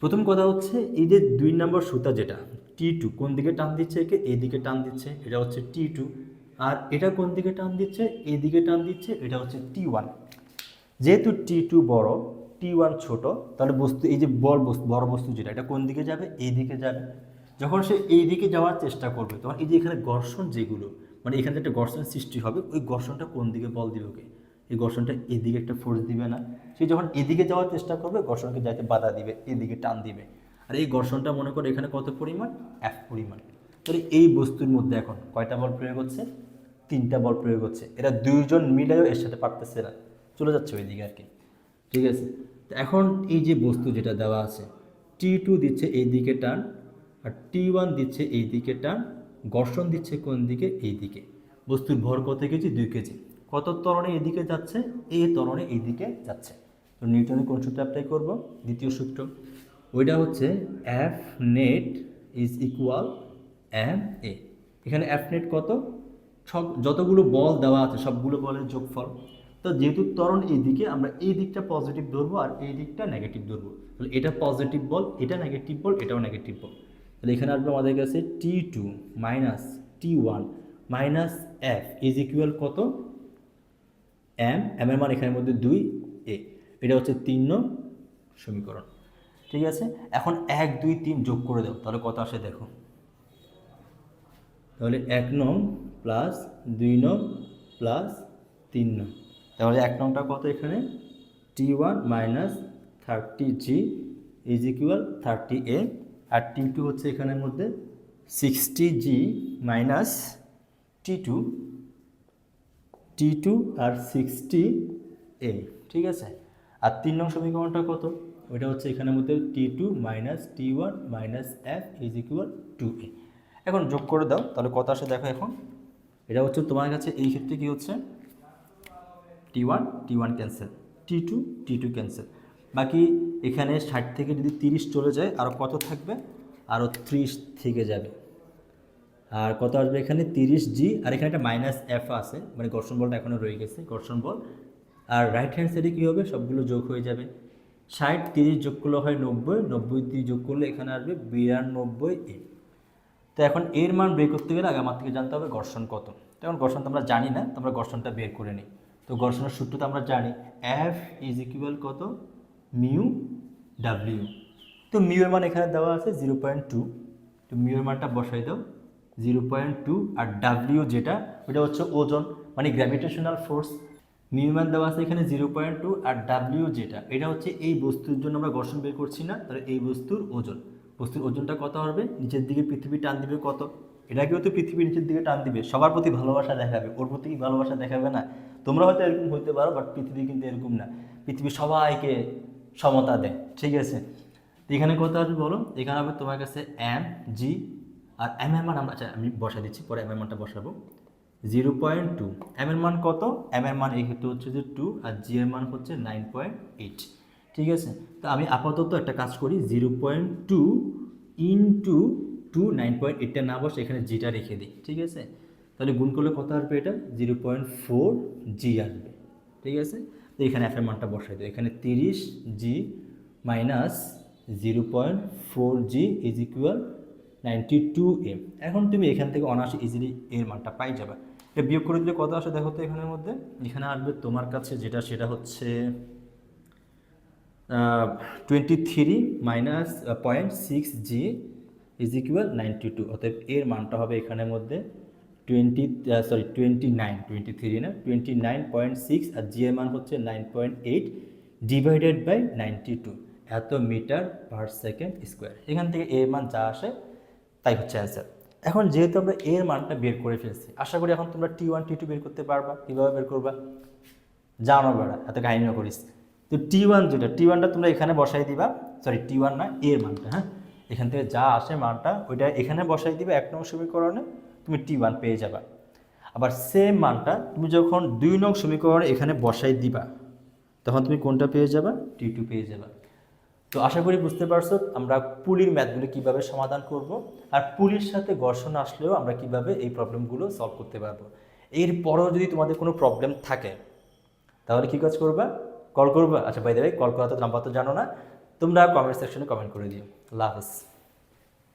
প্রথম কথা হচ্ছে এই যে 2 নম্বর সুতা যেটা T2 কোন দিকে টান দিচ্ছে, একে এই দিকে টান দিচ্ছে, এটা হচ্ছে T2। আর এটা কোন দিকে টান দিচ্ছে, এই দিকে টান দিচ্ছে, এটা হচ্ছে T1। যেহেতু T2 বড়, T1 ছোট, তাহলে বস্তু এই যে বড় বস্তু যেটা, এটা কোন দিকে যাবে, এই দিকে যাবে। যখন সে এই দিকে যাওয়ার চেষ্টা করবে তখন এই যে এখানে ঘর্ষণ যেগুলো, মানে এখানে একটা ঘর্ষণ সৃষ্টি হবে, ওই ঘর্ষণটা কোন দিকে বল দিবে ওকে, এই ঘর্ষণটা এদিকে একটা ফোর্স দিবে না, সে যখন এদিকে যাওয়ার চেষ্টা করবে ঘর্ষণকে যাইতে বাধা দিবে, এদিকে টান দিবে। আর এই ঘর্ষণটা মনে করো এখানে কত পরিমাণ, F পরিমাণ। তাহলে এই বস্তুর মধ্যে এখন কয়টা বল প্রয়োগ হচ্ছে, 3টা বল প্রয়োগ হচ্ছে। এরা 2 জন মিলেও এর সাথে পারতেছে না, চলে যাচ্ছে ওইদিকে আর কি। ঠিক আছে, তো এখন এই যে বস্তু যেটা দেওয়া আছে, T2 দিচ্ছে এই দিকে টান, আর T1 দিচ্ছে এই দিকে টান, ঘর্ষণ দিচ্ছে কোন দিকে, এই দিকে। বস্তুর ভর কত কেজি, 2 কেজি। কত ত্বরণে এদিকে যাচ্ছে, এই ত্বরণে এইদিকে যাচ্ছে। তো নিউটনের কোন সূত্র অ্যাপ্লাই করব, দ্বিতীয় সূত্র, ওইটা হচ্ছে F net is equal ma। এখানে F নেট কত, সব যতগুলো বল দেওয়া আছে সবগুলো বলের যোগফল। তো যেহেতু ত্বরণ এইদিকে, আমরা এই দিকটা পজিটিভ ধরবো আর এই দিকটা নেগেটিভ ধরবো। তাহলে এটা পজিটিভ বল, এটা নেগেটিভ বল, এটাও নেগেটিভ বল। তাহলে এখানে আসবে আমাদের কাছে T2 minus T1 minus F is equal কত, m এর মান এখানের মধ্যে 2a। এটা হচ্ছে 3 নং সমীকরণ। ঠিক আছে, এখন 1 2 3 যোগ করে দাও, তাহলে কত আসে দেখো। তাহলে 1 নং প্লাস 2 নং প্লাস 3 নং, তাহলে 1 নংটা কত এখানে, T1 minus 30G is equal 30A। R T2 হচ্ছে এখানের মধ্যে 60G মাইনাস T2 আর 60A। ঠিক আছে, আর 3 নং সমীকরণটা কত, ওইটা হচ্ছে এখানের মধ্যে T2 minus T1 minus F is equal 2A। এখন যোগ করে দাও, তাহলে কত আসে দেখো। এখন এটা হচ্ছে তোমার কাছে এই ক্ষেত্রে কি হচ্ছে, T1 ক্যান্সেল, T2 ক্যান্সেল, বাকি এখানে 60 থেকে যদি 30 চলে যায় আরও কত থাকবে, আরও 30 থেকে যাবে। আর কত আসবে এখানে 30G, আর এখানে একটা মাইনাস F আছে, মানে ঘর্ষণ বলটা এখনও রয়ে গেছে, ঘর্ষণ বল। আর রাইট হ্যান্ড সাইডে কী হবে, সবগুলো যোগ হয়ে যাবে। 60 30 যোগ করলে হয় 90, 90 দিয়ে যোগ করলে এখানে আসবে 92A। তো এখন এর মান বের করতে গেলে আগে আমার থেকে জানতে হবে ঘর্ষণ কত। তো এখন ঘর্ষণ তো আমরা জানি না, তো আমরা ঘর্ষণটা বের করে নিই। তো ঘর্ষণের সূত্র তো আমরা জানি, F ইজ ইকুয়াল কত, মিউ ডাব্লিউ। তো মিউ এর মান এখানে দেওয়া আছে 0.2, তো মিউ এর মানটা বসাই দাও 0.2। আর ডাব্লিউ যেটা, ওটা হচ্ছে ওজন, মানে গ্র্যাভিটেশনাল ফোর্স। মিউ মান দেওয়া আছে এখানে 0.2, আর ডাব্লিউ যেটা, এটা হচ্ছে এই বস্তুর জন্য আমরা ঘর্ষণ বের করছি না, তাহলে এই বস্তুর ওজন। বস্তুর ওজনটা কত হবে, নিচের দিকে পৃথিবী টান দিবে কত, এটাকেও তো পৃথিবী নিচের দিকে টান দিবে, সবার প্রতি ভালোবাসা দেখাবে, ওর প্রতি কি ভালোবাসা দেখাবে না। তোমরা হয়তো এরকম হইতে পারো, বাট পৃথিবী কিন্তু এরকম না, পৃথিবী সবাইকে সমতা দেয়। ঠিক আছে, তো এখানে কত আসবে বলো, এখানে হবে তোমার কাছে mg, আর m এর মান আমরা, আচ্ছা আমি বসাই দিচ্ছি, পরে m এর মানটা বসাবো 0.2। m এর মান কত, m এর মান এই ক্ষেত্রে হচ্ছে যে 2, আর g এর মান হচ্ছে 9.8। ঠিক আছে, তো আমি আপাতত একটা কাজ করি, 0.2 ইন্টু 2 9.8টা না বসে এখানে জিটা রেখে দিই। ঠিক আছে, তাহলে গুণ করলে কত আসবে, এটা 0.4G আসবে। ঠিক আছে, তো এখানে এফ এর মানটা বসাই দিই, এখানে 30G minus 0.4G is equal 92M। এখন তুমি এখান থেকে অনায়াসে ইজিলি এর মানটা পাই যাবে। এটা বিয়োগ করে দিলে কত আসে দেখো তো, এখানের মধ্যে এখানে আসবে তোমার কাছে যেটা, সেটা হচ্ছে 23 মাইনাস 0.6G ইজ ইকুয়াল 92। অতএব এর মানটা হবে এখানের মধ্যে 23 না 29.6, আর জি এর মান হচ্ছে 9.8 ডিভাইডেড বাই 92, এত মিটার পার সেকেন্ড স্কোয়ার। এখান থেকে এর মান যা আসে তাই হচ্ছে অ্যান্সার। এখন যেহেতু আমরা এর মানটা বের করে ফেলছি, আশা করি এখন তোমরা T1 T2 বের করতে পারবা। কীভাবে বের করবা জানো বেড়া, এত কাহিনী করিস। তো T1 যেটা, T1টা তোমরা এখানে বসাই দিবা, সরি T1 না, এর মানটা, হ্যাঁ, এখান থেকে যা আসে মানটা ওইটা এখানে বসাই দিবে 1 নং সমীকরণে, তুমি T1 পেয়ে যাবা। আবার সেম মানটা তুমি যখন 2 নং সমীকরণে এখানে বসাই দিবা, তখন তুমি কোনটা পেয়ে যাবা, T2 পেয়ে যাবা। তো আশা করি বুঝতে পারছো আমরা পুলির ম্যাথগুলো কীভাবে সমাধান করব, আর পুলির সাথে ঘর্ষণ আসলেও আমরা কিভাবে এই প্রবলেমগুলো সলভ করতে পারবো। এরপরেও যদি তোমাদের কোনো প্রবলেম থাকে তাহলে কী কাজ করবা, কল করবা। আচ্ছা বাই দ্য ওয়ে, কল করা তো নাম্বার তো জানো না, তোমরা কমেন্ট সেকশনে কমেন্ট করে দিও। আল্লাহ হাফেজ।